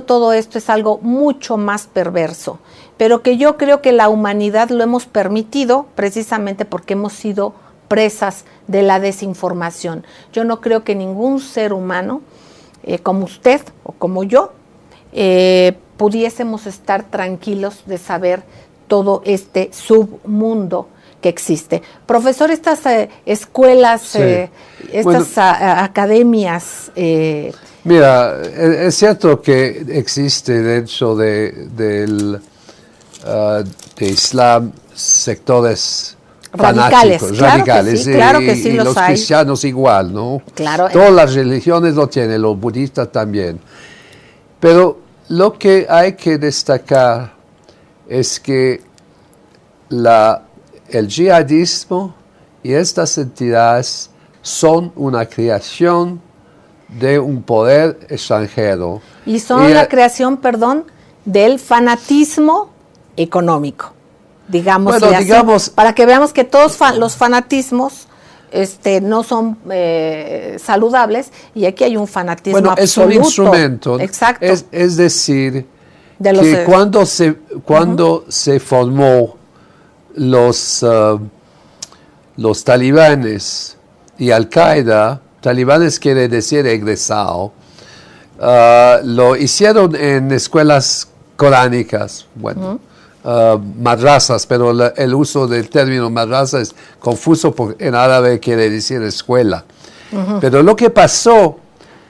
Todo esto es algo mucho más perverso, pero que yo creo que la humanidad lo hemos permitido precisamente porque hemos sido presas de la desinformación. Yo no creo que ningún ser humano, como usted o como yo, pudiésemos estar tranquilos de saber todo este submundo que existe. Profesor, estas escuelas, sí. Academias... Mira, es cierto que existe dentro del Islam sectores fanáticos, radicales, sí, claro que sí, y los hay. Cristianos igual, ¿no? Claro. Todas las religiones lo tienen, los budistas también. Pero lo que hay que destacar es que el yihadismo y estas entidades son una creación de un poder extranjero. Y son la creación, del fanatismo económico, digamos, bueno, digamos, para que veamos que todos los fanatismos no son saludables, y aquí hay un fanatismo absoluto. Es un instrumento. Exacto. Es decir, que cuando se formó los talibanes y Al-Qaeda, talibanes quiere decir egresado, lo hicieron en escuelas coránicas, madrasas, pero el uso del término madrasa es confuso porque en árabe quiere decir escuela. Pero lo que pasó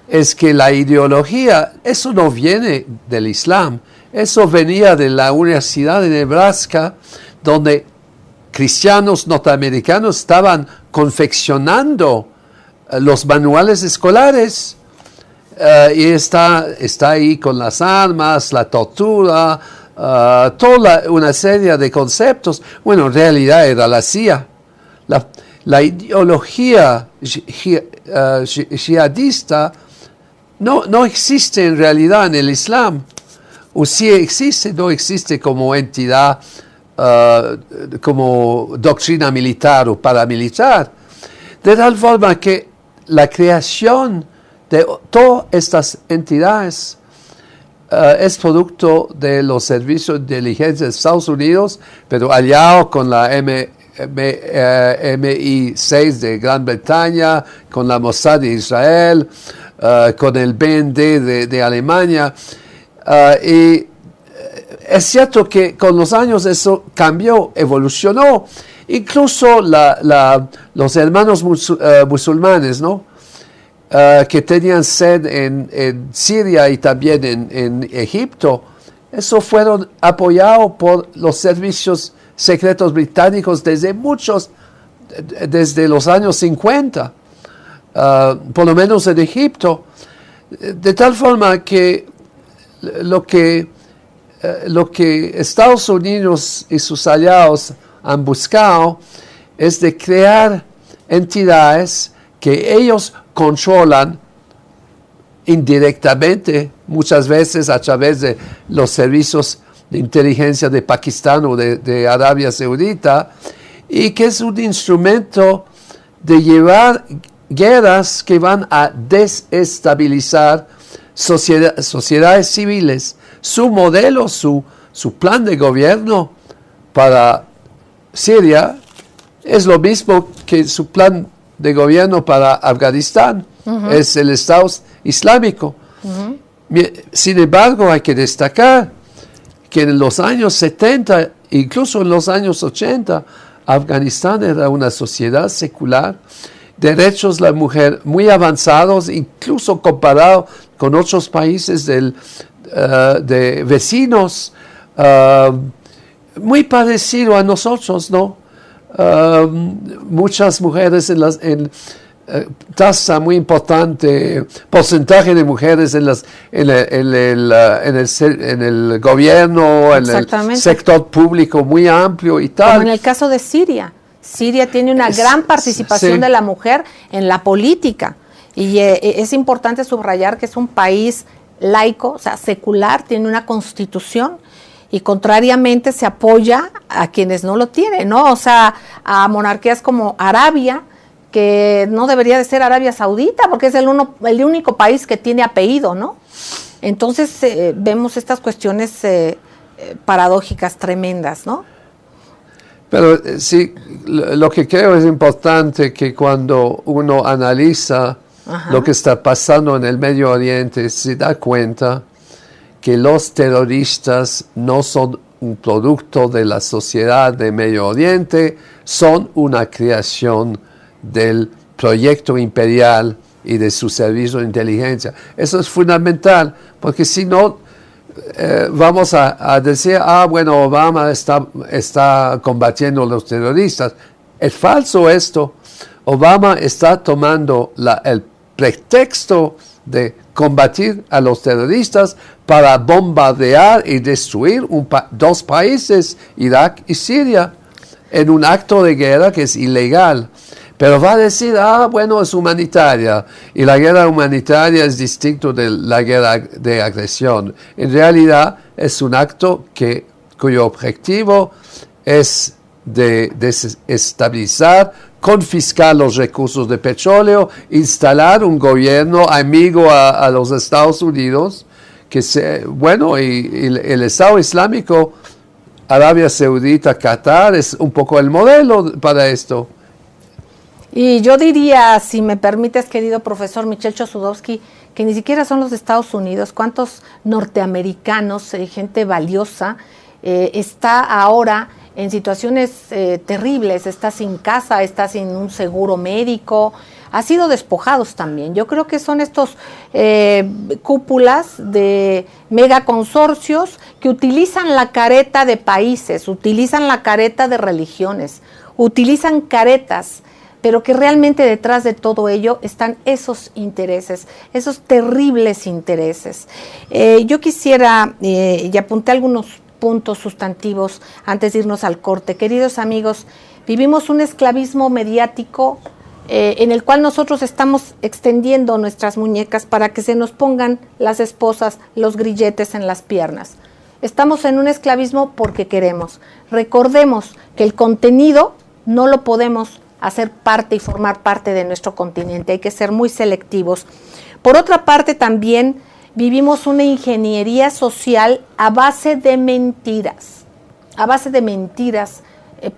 es que la ideología, eso no viene del Islam, eso venía de la Universidad de Nebraska, donde cristianos norteamericanos estaban confeccionando los manuales escolares, y está ahí con las armas, la tortura, toda una serie de conceptos. Bueno, en realidad era la CIA. la ideología jihadista no existe en realidad en el Islam, o si existe, no existe como entidad, como doctrina militar o paramilitar, de tal forma que la creación de todas estas entidades es producto de los servicios de inteligencia de Estados Unidos, pero aliado con la MI6 de Gran Bretaña, con la Mossad de Israel, con el BND de Alemania. Y es cierto que con los años eso cambió, evolucionó. Incluso los hermanos musulmanes, ¿no? Que tenían sede en Siria y también en Egipto, eso fueron apoyados por los servicios secretos británicos desde los años 50, por lo menos en Egipto, de tal forma que lo que Estados Unidos y sus aliados han buscado es de crear entidades que ellos controlan indirectamente, muchas veces a través de los servicios de inteligencia de Pakistán o de Arabia Saudita, y que es un instrumento de llevar guerras que van a desestabilizar sociedades civiles. Su modelo, su plan de gobierno para Siria es lo mismo que su plan de gobierno para Afganistán, es el Estado Islámico. Sin embargo, hay que destacar que en los años 70, incluso en los años 80, Afganistán era una sociedad secular, derechos de la mujer muy avanzados, incluso comparado con otros países de vecinos, muy parecido a nosotros, ¿no? Muchas mujeres en tasa muy importante, porcentaje de mujeres en el gobierno, en el sector público muy amplio y tal. Como en el caso de Siria. Siria tiene una gran participación de la mujer en la política, y es importante subrayar que es un país laico, o sea, secular, tiene una constitución, y contrariamente se apoya a quienes no lo tienen, ¿no? O sea, a monarquías como Arabia, que no debería de ser Arabia Saudita, porque es el único país que tiene apellido, ¿no? Entonces vemos estas cuestiones paradójicas tremendas, ¿no? Pero sí, lo que creo es importante que cuando uno analiza lo que está pasando en el Medio Oriente, se da cuenta que los terroristas no son un producto de la sociedad de Medio Oriente, son una creación del proyecto imperial y de su servicio de inteligencia. Eso es fundamental, porque si no, vamos a decir, bueno, Obama está combatiendo a los terroristas. Es falso esto. Obama está tomando el pretexto de combatir a los terroristas para bombardear y destruir dos países, Irak y Siria, en un acto de guerra que es ilegal. Pero va a decir, bueno, es humanitaria, y la guerra humanitaria es distinto de la guerra de agresión. En realidad es un acto cuyo objetivo es de desestabilizar, confiscar los recursos de petróleo, instalar un gobierno amigo a los Estados Unidos, y el Estado Islámico, Arabia Saudita, Qatar, es un poco el modelo para esto. Y yo diría, si me permites, querido profesor Michel Chossudovsky, que ni siquiera son los Estados Unidos. ¿Cuántos norteamericanos, gente valiosa, está ahora en situaciones terribles? Está sin casa, está sin un seguro médico, ha sido despojados también. Yo creo que son estos cúpulas de megaconsorcios que utilizan la careta de países, utilizan la careta de religiones, utilizan caretas, pero que realmente detrás de todo ello están esos intereses, esos terribles intereses. Yo quisiera, y apunté algunos puntos sustantivos antes de irnos al corte. Queridos amigos, Vivimos un esclavismo mediático en el cual nosotros estamos extendiendo nuestras muñecas para que se nos pongan las esposas, los grilletes en las piernas. Estamos en un esclavismo porque queremos. Recordemos que el contenido no lo podemos hacer parte y formar parte de nuestro continente. Hay que ser muy selectivos. Por otra parte, también vivimos una ingeniería social a base de mentiras.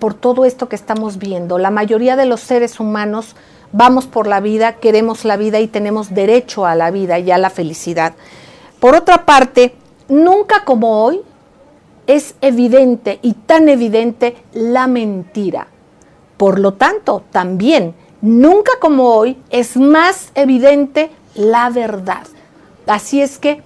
Por todo esto que estamos viendo. La mayoría de los seres humanos vamos por la vida, queremos la vida y tenemos derecho a la vida y a la felicidad. Por otra parte, nunca como hoy es evidente y tan evidente la mentira. Por lo tanto, también, nunca como hoy es más evidente la verdad. Así es que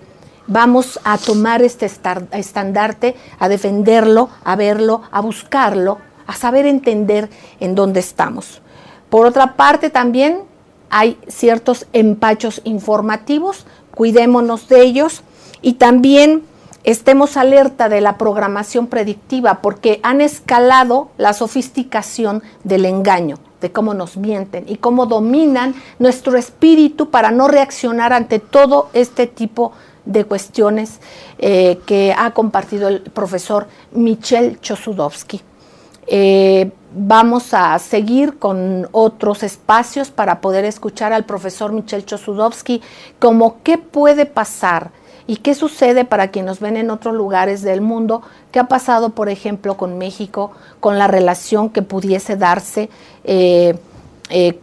vamos a tomar este estandarte, a defenderlo, a verlo, a buscarlo, a saber entender en dónde estamos. Por otra parte, también hay ciertos empachos informativos, cuidémonos de ellos y también estemos alerta de la programación predictiva porque han escalado la sofisticación del engaño, de cómo nos mienten y cómo dominan nuestro espíritu para no reaccionar ante todo este tipo de cuestiones que ha compartido el profesor Michel Chossudovsky. Vamos a seguir con otros espacios para poder escuchar al profesor Michel Chossudovsky como qué puede pasar y qué sucede para quienes nos ven en otros lugares del mundo, qué ha pasado, por ejemplo, con México, con la relación que pudiese darse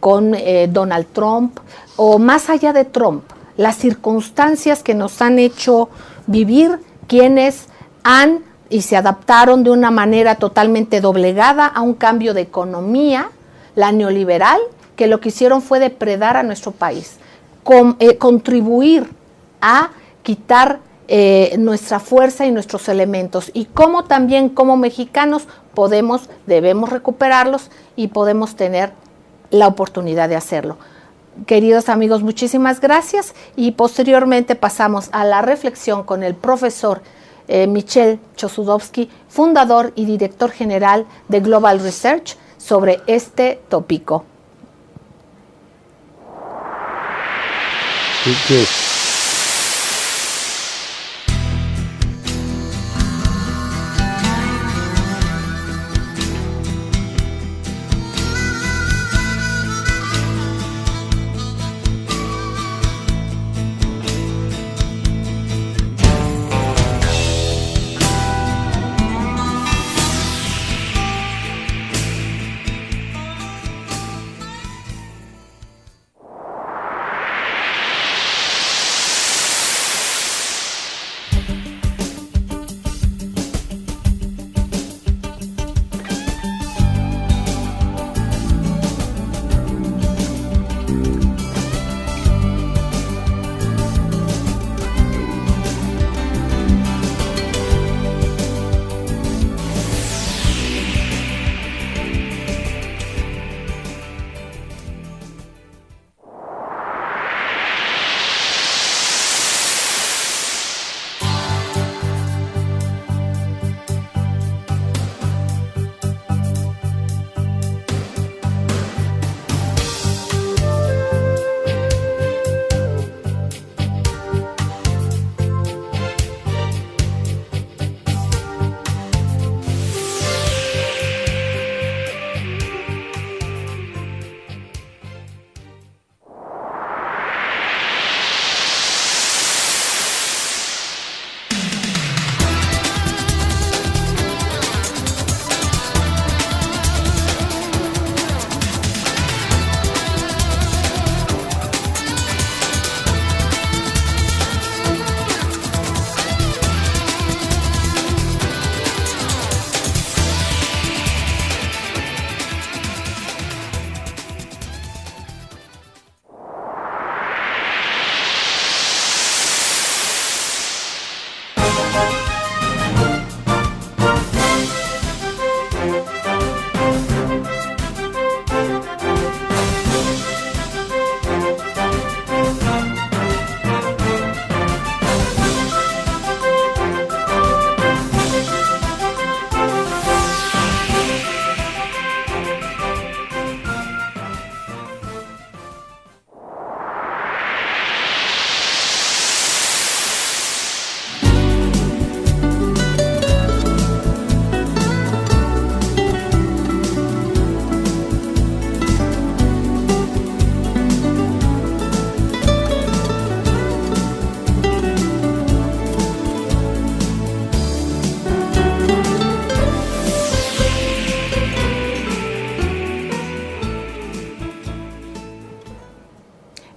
con Donald Trump o más allá de Trump, las circunstancias que nos han hecho vivir quienes han y se adaptaron de una manera totalmente doblegada a un cambio de economía, la neoliberal, que lo que hicieron fue depredar a nuestro país, contribuir a quitar nuestra fuerza y nuestros elementos, y cómo también como mexicanos debemos recuperarlos y podemos tener la oportunidad de hacerlo. Queridos amigos, muchísimas gracias y posteriormente pasamos a la reflexión con el profesor Michel Chossudovsky, fundador y director general de Global Research, sobre este tópico.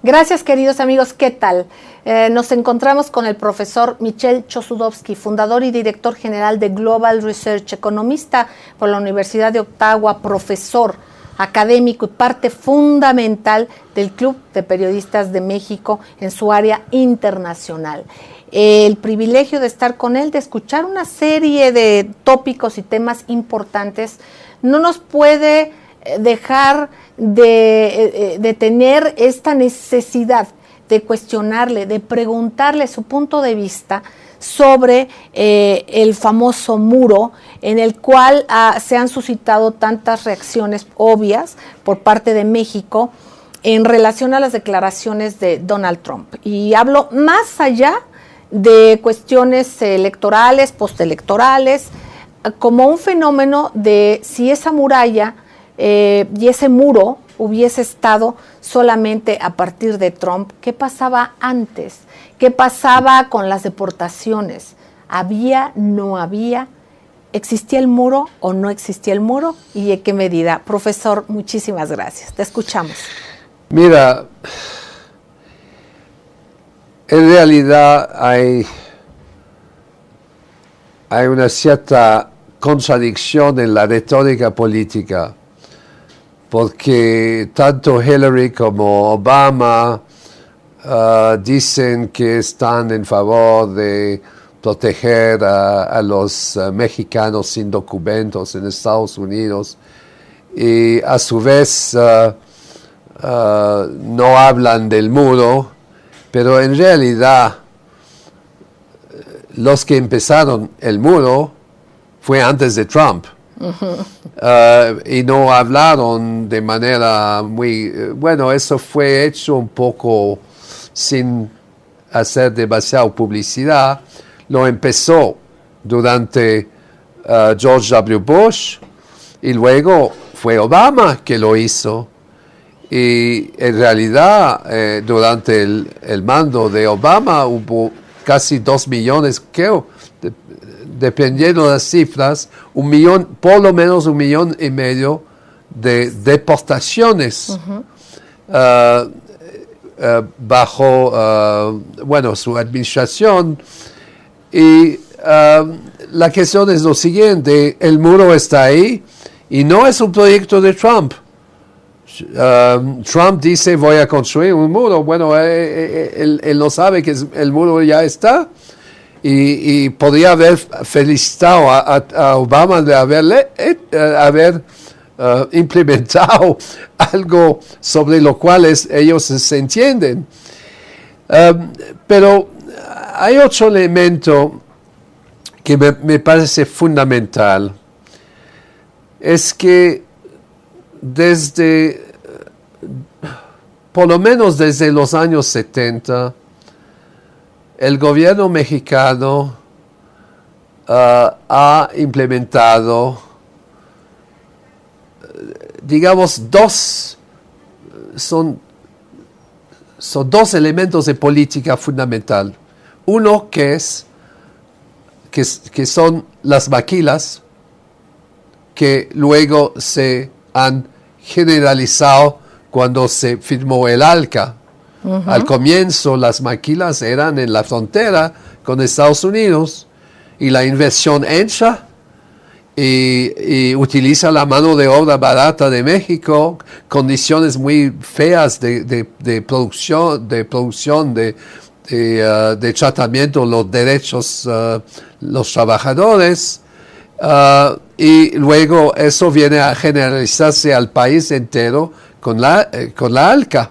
Gracias, queridos amigos. ¿Qué tal? Nos encontramos con el profesor Michel Chossudovsky, fundador y director general de Global Research, economista por la Universidad de Ottawa, profesor académico y parte fundamental del Club de Periodistas de México en su área internacional. El privilegio de estar con él, de escuchar una serie de tópicos y temas importantes, no nos puede dejar de tener esta necesidad de cuestionarle, de preguntarle su punto de vista sobre el famoso muro en el cual se han suscitado tantas reacciones obvias por parte de México en relación a las declaraciones de Donald Trump. Y hablo más allá de cuestiones electorales, postelectorales, como un fenómeno de si esa muralla y ese muro hubiese estado solamente a partir de Trump, ¿qué pasaba antes? ¿Qué pasaba con las deportaciones? ¿Había, no había? ¿Existía el muro o no existía el muro? ¿Y en qué medida? Profesor, muchísimas gracias. Te escuchamos. Mira, en realidad hay una cierta contradicción en la retórica política, porque tanto Hillary como Obama dicen que están en favor de proteger a los mexicanos sin documentos en Estados Unidos y a su vez no hablan del muro, pero en realidad los que empezaron el muro fue antes de Trump. Y no hablaron de manera muy... bueno, eso fue hecho un poco sin hacer demasiada publicidad. Lo empezó durante George W. Bush y luego fue Obama que lo hizo. Y en realidad, durante el mando de Obama hubo casi 2 millones, creo, dependiendo de las cifras, 1 millón, por lo menos 1,5 millones de deportaciones bajo su administración. Y la cuestión es lo siguiente: el muro está ahí y no es un proyecto de Trump. Trump dice voy a construir un muro. Bueno, él no sabe que el muro ya está. Y podría haber felicitado a Obama de haber implementado algo sobre lo cual ellos se entienden. Pero hay otro elemento que me parece fundamental. Es que por lo menos desde los años 70, el gobierno mexicano ha implementado, digamos, son 2 elementos de política fundamental. Uno que son las maquilas, que luego se han generalizado cuando se firmó el ALCA. Al comienzo las maquilas eran en la frontera con Estados Unidos y la inversión entra y utiliza la mano de obra barata de México, condiciones muy feas de producción, de tratamiento, los derechos, los trabajadores, y luego eso viene a generalizarse al país entero con la ALCA.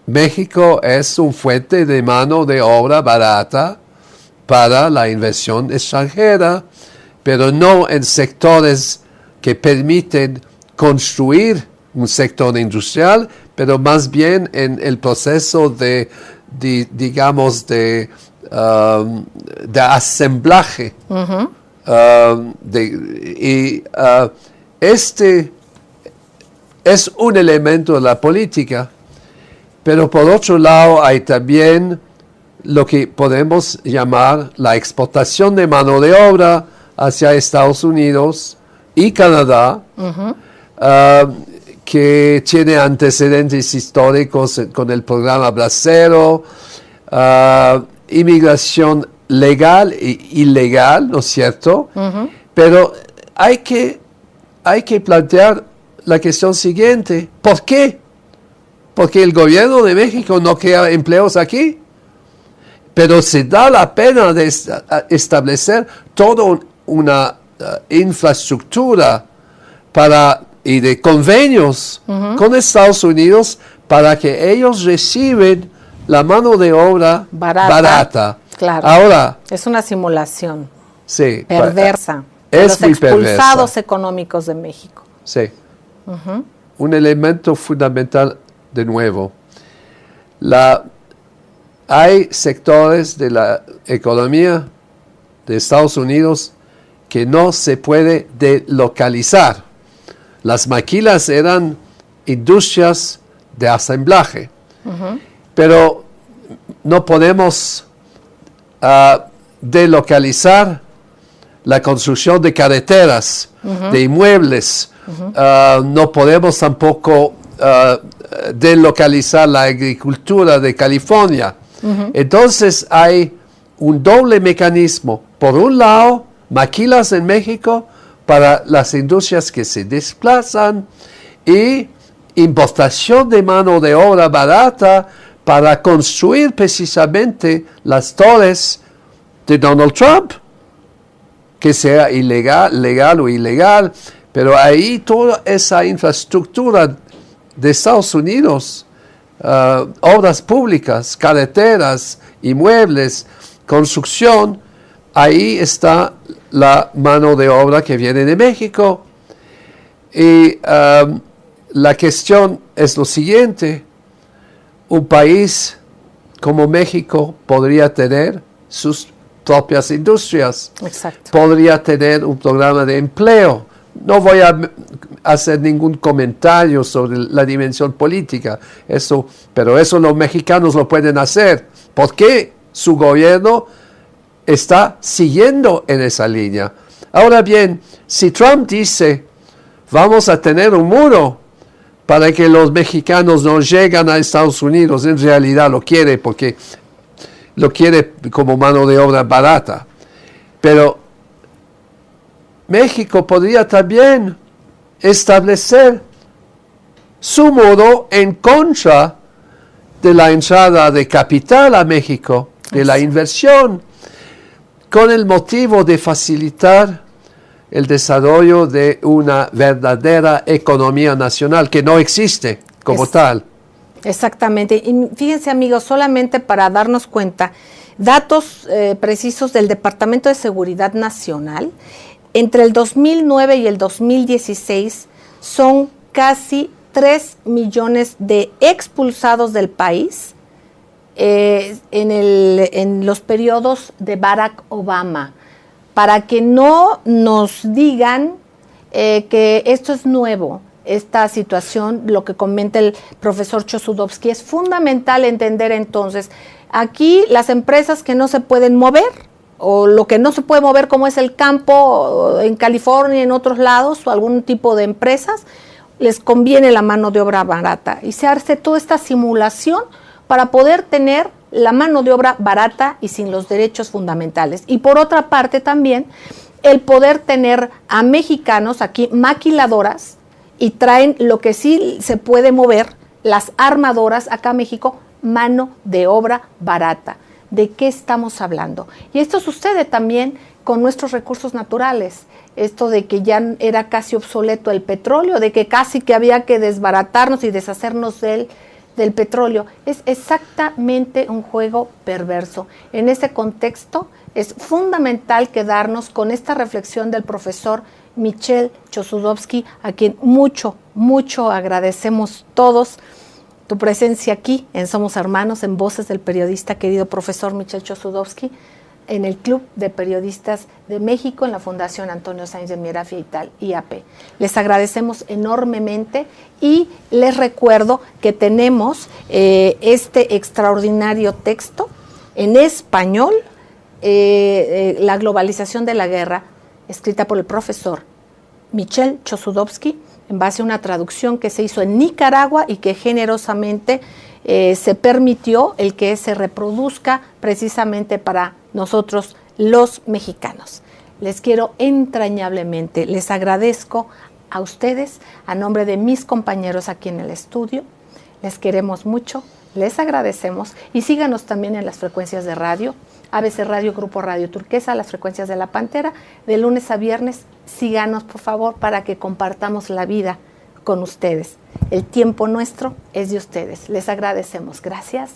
México es un fuente de mano de obra barata para la inversión extranjera, pero no en sectores que permiten construir un sector industrial, pero más bien en el proceso de asemblaje. Este es un elemento de la política, pero por otro lado hay también lo que podemos llamar la exportación de mano de obra hacia Estados Unidos y Canadá, que tiene antecedentes históricos con el programa Bracero, inmigración legal e ilegal, ¿no es cierto? Pero hay que plantear la cuestión siguiente. ¿Por qué? Porque el gobierno de México no crea empleos aquí. Pero se da la pena de establecer toda una infraestructura y de convenios con Estados Unidos para que ellos reciben la mano de obra barata. Claro. Ahora, es una simulación perversa. De Es los muy expulsados perversa. económicos de México. Sí. Un elemento fundamental de nuevo. Hay sectores de la economía de Estados Unidos que no se puede delocalizar. Las maquilas eran industrias de asemblaje, pero no podemos delocalizar la construcción de carreteras, de inmuebles. No podemos tampoco delocalizar la agricultura de California. Entonces hay un doble mecanismo. Por un lado, maquilas en México para las industrias que se desplazan y importación de mano de obra barata para construir precisamente las torres de Donald Trump, que sea legal o ilegal, pero ahí toda esa infraestructura de Estados Unidos, obras públicas, carreteras, inmuebles, construcción, ahí está la mano de obra que viene de México. Y la cuestión es lo siguiente: un país como México podría tener sus propias industrias. Exacto. Podría tener un programa de empleo. No voy a hacer ningún comentario sobre la dimensión política, pero eso los mexicanos lo pueden hacer, porque su gobierno está siguiendo en esa línea. Ahora bien, si Trump dice, vamos a tener un muro para que los mexicanos no lleguen a Estados Unidos, en realidad lo quiere porque lo quiere como mano de obra barata. Pero México podría también establecer su muro en contra de la entrada de capital a México, de la inversión, con el motivo de facilitar el desarrollo de una verdadera economía nacional que no existe como tal. Exactamente. Y fíjense, amigos, solamente para darnos cuenta, datos precisos del Departamento de Seguridad Nacional, entre el 2009 y el 2016 son casi 3 millones de expulsados del país en los periodos de Barack Obama, para que no nos digan que esto es nuevo. Esta situación, lo que comenta el profesor Chossudovsky, es fundamental entender entonces, aquí las empresas que no se pueden mover, o lo que no se puede mover como es el campo en California y en otros lados, o algún tipo de empresas, les conviene la mano de obra barata. Y se hace toda esta simulación para poder tener la mano de obra barata y sin los derechos fundamentales. Y por otra parte también, el poder tener a mexicanos aquí maquiladoras, y traen lo que sí se puede mover, las armadoras acá a México, mano de obra barata. ¿De qué estamos hablando? Y esto sucede también con nuestros recursos naturales. Esto de que ya era casi obsoleto el petróleo, de que casi que había que desbaratarnos y deshacernos del petróleo. Es exactamente un juego perverso. En ese contexto es fundamental quedarnos con esta reflexión del profesor Michel Chossudovsky, a quien mucho, mucho agradecemos todos tu presencia aquí en Somos Hermanos, en Voces del Periodista, querido profesor Michel Chossudovsky, en el Club de Periodistas de México, en la Fundación Antonio Sáenz de Miera Feital, IAP. Les agradecemos enormemente y les recuerdo que tenemos este extraordinario texto en español, La globalización de la guerra, escrita por el profesor Michelle Chossudovsky, en base a una traducción que se hizo en Nicaragua y que generosamente se permitió el que se reproduzca precisamente para nosotros los mexicanos. Les quiero entrañablemente, les agradezco a ustedes, a nombre de mis compañeros aquí en el estudio, les queremos mucho, les agradecemos y síganos también en las frecuencias de radio, ABC Radio, Grupo Radio Turquesa, las frecuencias de La Pantera, de lunes a viernes. Síganos, por favor, para que compartamos la vida con ustedes. El tiempo nuestro es de ustedes. Les agradecemos. Gracias.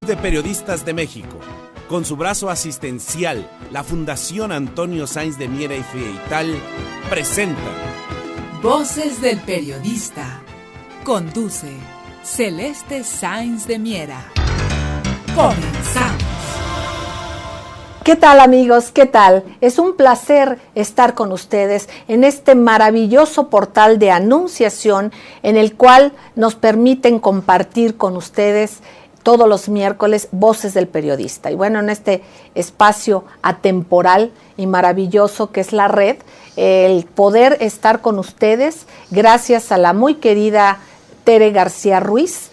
De Periodistas de México, con su brazo asistencial, la Fundación Antonio Sáenz de Miera y Frietal, presenta Voces del Periodista. Conduce Celeste Sáenz de Miera. Comenzamos. ¿Qué tal, amigos? ¿Qué tal? Es un placer estar con ustedes en este maravilloso portal de anunciación en el cual nos permiten compartir con ustedes todos los miércoles Voces del Periodista. Y bueno, en este espacio atemporal y maravilloso que es la red, el poder estar con ustedes gracias a la muy querida Tere García Ruiz,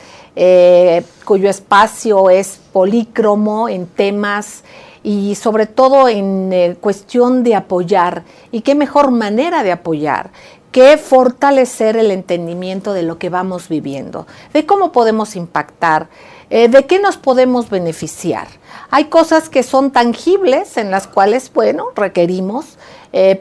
cuyo espacio es polícromo en temas y sobre todo en cuestión de apoyar. Y qué mejor manera de apoyar que fortalecer el entendimiento de lo que vamos viviendo, de cómo podemos impactar, de qué nos podemos beneficiar. Hay cosas que son tangibles en las cuales, bueno, requerimos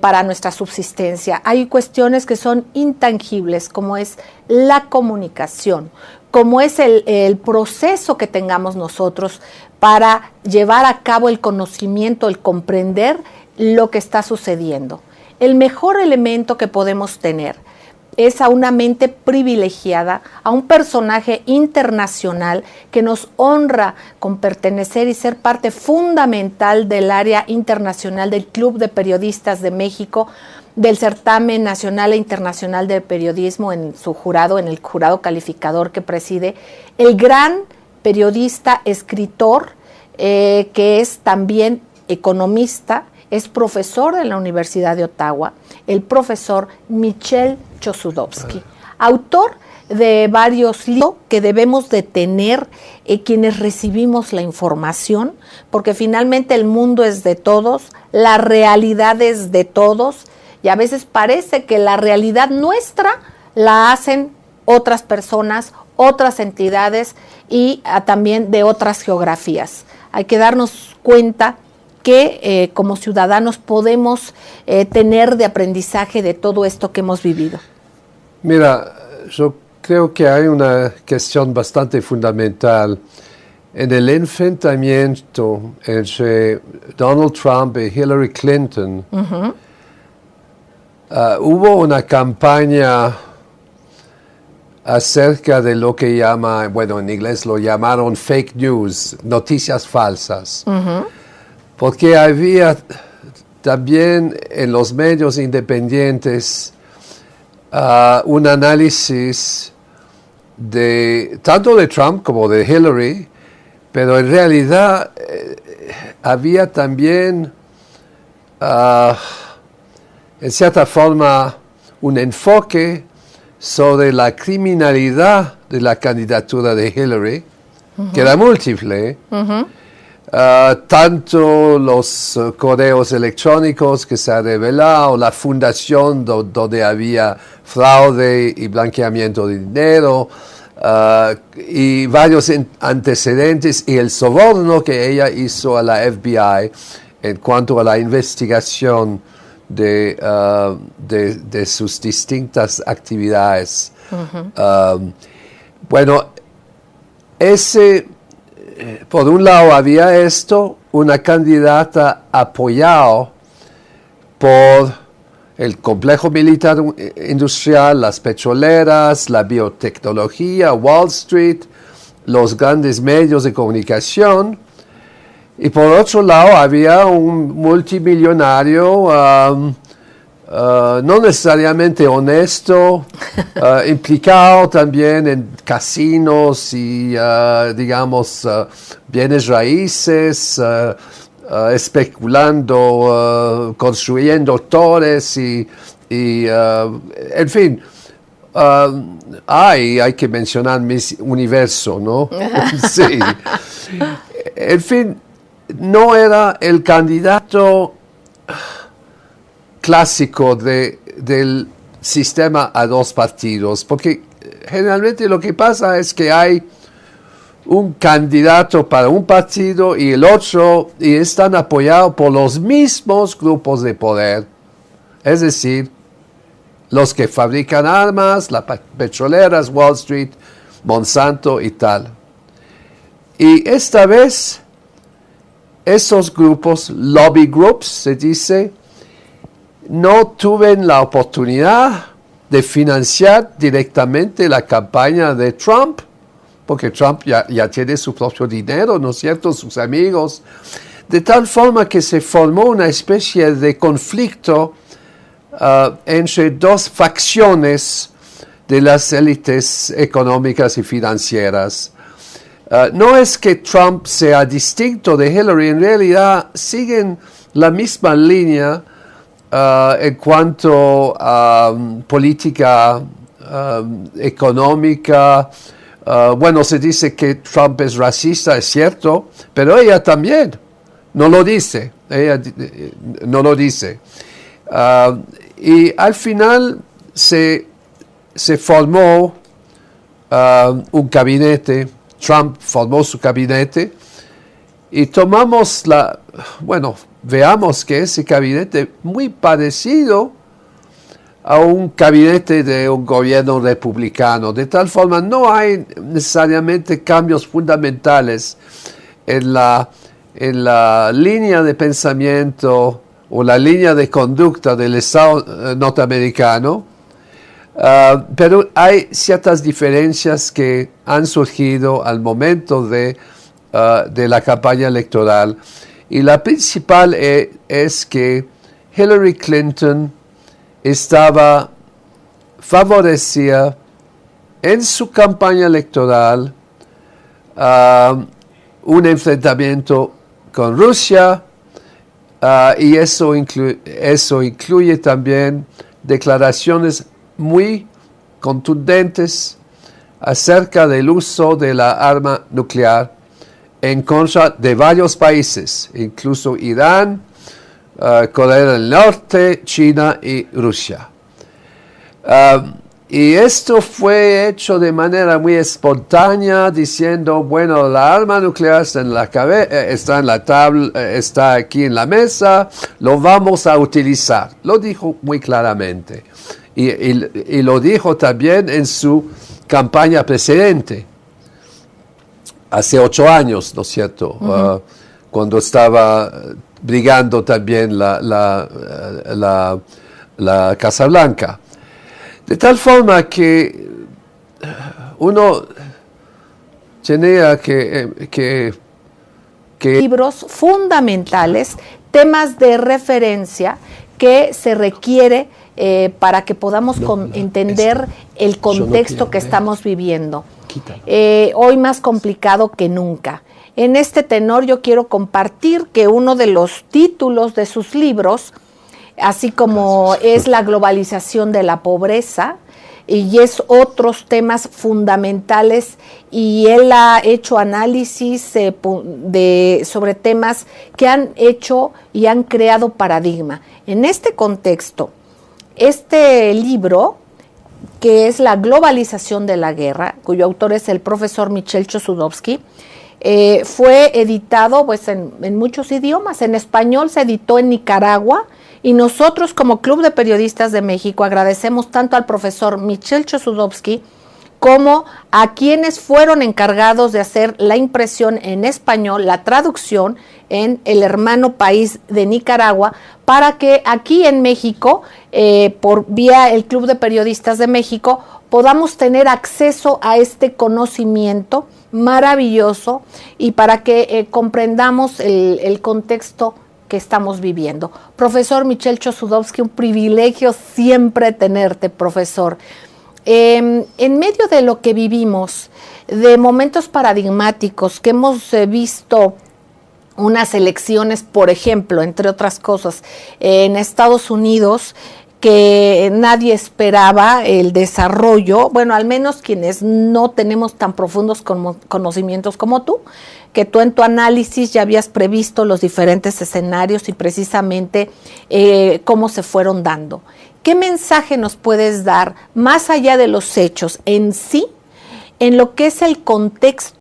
para nuestra subsistencia. Hay cuestiones que son intangibles, como es la comunicación, como es el proceso que tengamos nosotros para llevar a cabo el conocimiento, el comprender lo que está sucediendo. El mejor elemento que podemos tener es a una mente privilegiada, a un personaje internacional que nos honra con pertenecer y ser parte fundamental del área internacional del Club de Periodistas de México, del Certamen Nacional e Internacional de Periodismo en su jurado, en el jurado calificador que preside, el gran periodista, escritor, que es también economista, es profesor de la Universidad de Ottawa, el profesor Michelle Chossudovsky, autor de varios libros que debemos de tener quienes recibimos la información, porque finalmente el mundo es de todos, la realidad es de todos, y a veces parece que la realidad nuestra la hacen otras personas, otras entidades y también de otras geografías. Hay que darnos cuenta que como ciudadanos podemos tener de aprendizaje de todo esto que hemos vivido. Mira, yo creo que hay una cuestión bastante fundamental en el enfrentamiento entre Donald Trump y Hillary Clinton. Uh-huh. Hubo una campaña acerca de lo que en inglés lo llamaron fake news, noticias falsas. Uh-huh. Porque había también en los medios independientes un análisis tanto de Trump como de Hillary, pero en realidad había también, en cierta forma, un enfoque sobre la criminalidad de la candidatura de Hillary, uh-huh, que era múltiple. Uh-huh. Tanto los correos electrónicos que se ha revelado, la fundación donde había fraude y blanqueamiento de dinero, y varios antecedentes, y el soborno que ella hizo a la FBI en cuanto a la investigación de sus distintas actividades. Uh-huh. Bueno, por un lado había una candidata apoyada por el complejo militar industrial, las petroleras, la biotecnología, Wall Street, los grandes medios de comunicación. Y por otro lado había un multimillonario no necesariamente honesto, implicado también en casinos y, bienes raíces, especulando, construyendo torres en fin. Hay que mencionar Miss Universo, ¿no? Sí. En fin, no era el candidato clásico del sistema a dos partidos, porque generalmente lo que pasa es que hay un candidato para un partido y el otro, y están apoyados por los mismos grupos de poder, es decir, los que fabrican armas, las petroleras, Wall Street, Monsanto y tal. Y esta vez, esos grupos, lobby groups, se dice, no tuvieron la oportunidad de financiar directamente la campaña de Trump, porque Trump ya tiene su propio dinero, ¿no es cierto?, sus amigos, de tal forma que se formó una especie de conflicto entre dos facciones de las élites económicas y financieras. No es que Trump sea distinto de Hillary, en realidad siguen la misma línea en cuanto a política económica. Bueno, se dice que Trump es racista, es cierto, pero ella también no lo dice. Ella no lo dice. Y al final se formó un gabinete. Trump formó su gabinete y veamos que ese gabinete muy parecido a un gabinete de un gobierno republicano, de tal forma no hay necesariamente cambios fundamentales en la línea de pensamiento o la línea de conducta del Estado norteamericano, pero hay ciertas diferencias que han surgido al momento de la campaña electoral. Y la principal es que Hillary Clinton estaba favorecida en su campaña electoral un enfrentamiento con Rusia, y eso incluye también declaraciones muy contundentes acerca del uso de la arma nuclear en contra de varios países, incluso Irán, Corea del Norte, China y Rusia. Y esto fue hecho de manera muy espontánea, diciendo, bueno, la arma nuclear está en la está aquí en la mesa, lo vamos a utilizar. Lo dijo muy claramente. Y lo dijo también en su campaña precedente, hace 8 años, ¿no es cierto? Uh-huh. Cuando estaba brigando también la Casa Blanca. De tal forma que uno tenía que libros fundamentales, temas de referencia que se requiere para que podamos entender el contexto que estamos viviendo. Hoy más complicado que nunca. En este tenor yo quiero compartir que uno de los títulos de sus libros, así como es la globalización de la pobreza, y es otros temas fundamentales, y él ha hecho análisis sobre temas que han hecho y han creado paradigma. En este contexto, este libro, que es La globalización de la guerra, cuyo autor es el profesor Michel Chossudovsky, fue editado pues, en muchos idiomas. En español se editó en Nicaragua, y nosotros como Club de Periodistas de México agradecemos tanto al profesor Michel Chossudovsky como a quienes fueron encargados de hacer la impresión en español, la traducción en el hermano país de Nicaragua, para que aquí en México, por vía el Club de Periodistas de México, podamos tener acceso a este conocimiento maravilloso y para que comprendamos el contexto que estamos viviendo. Profesor Michel Chossudovsky, un privilegio siempre tenerte, profesor. En medio de lo que vivimos, de momentos paradigmáticos que hemos visto unas elecciones, por ejemplo, entre otras cosas, en Estados Unidos, que nadie esperaba el desarrollo, bueno, al menos quienes no tenemos tan profundos conocimientos como tú, que tú en tu análisis ya habías previsto los diferentes escenarios y precisamente cómo se fueron dando. ¿Qué mensaje nos puedes dar, más allá de los hechos en sí, en lo que es el contexto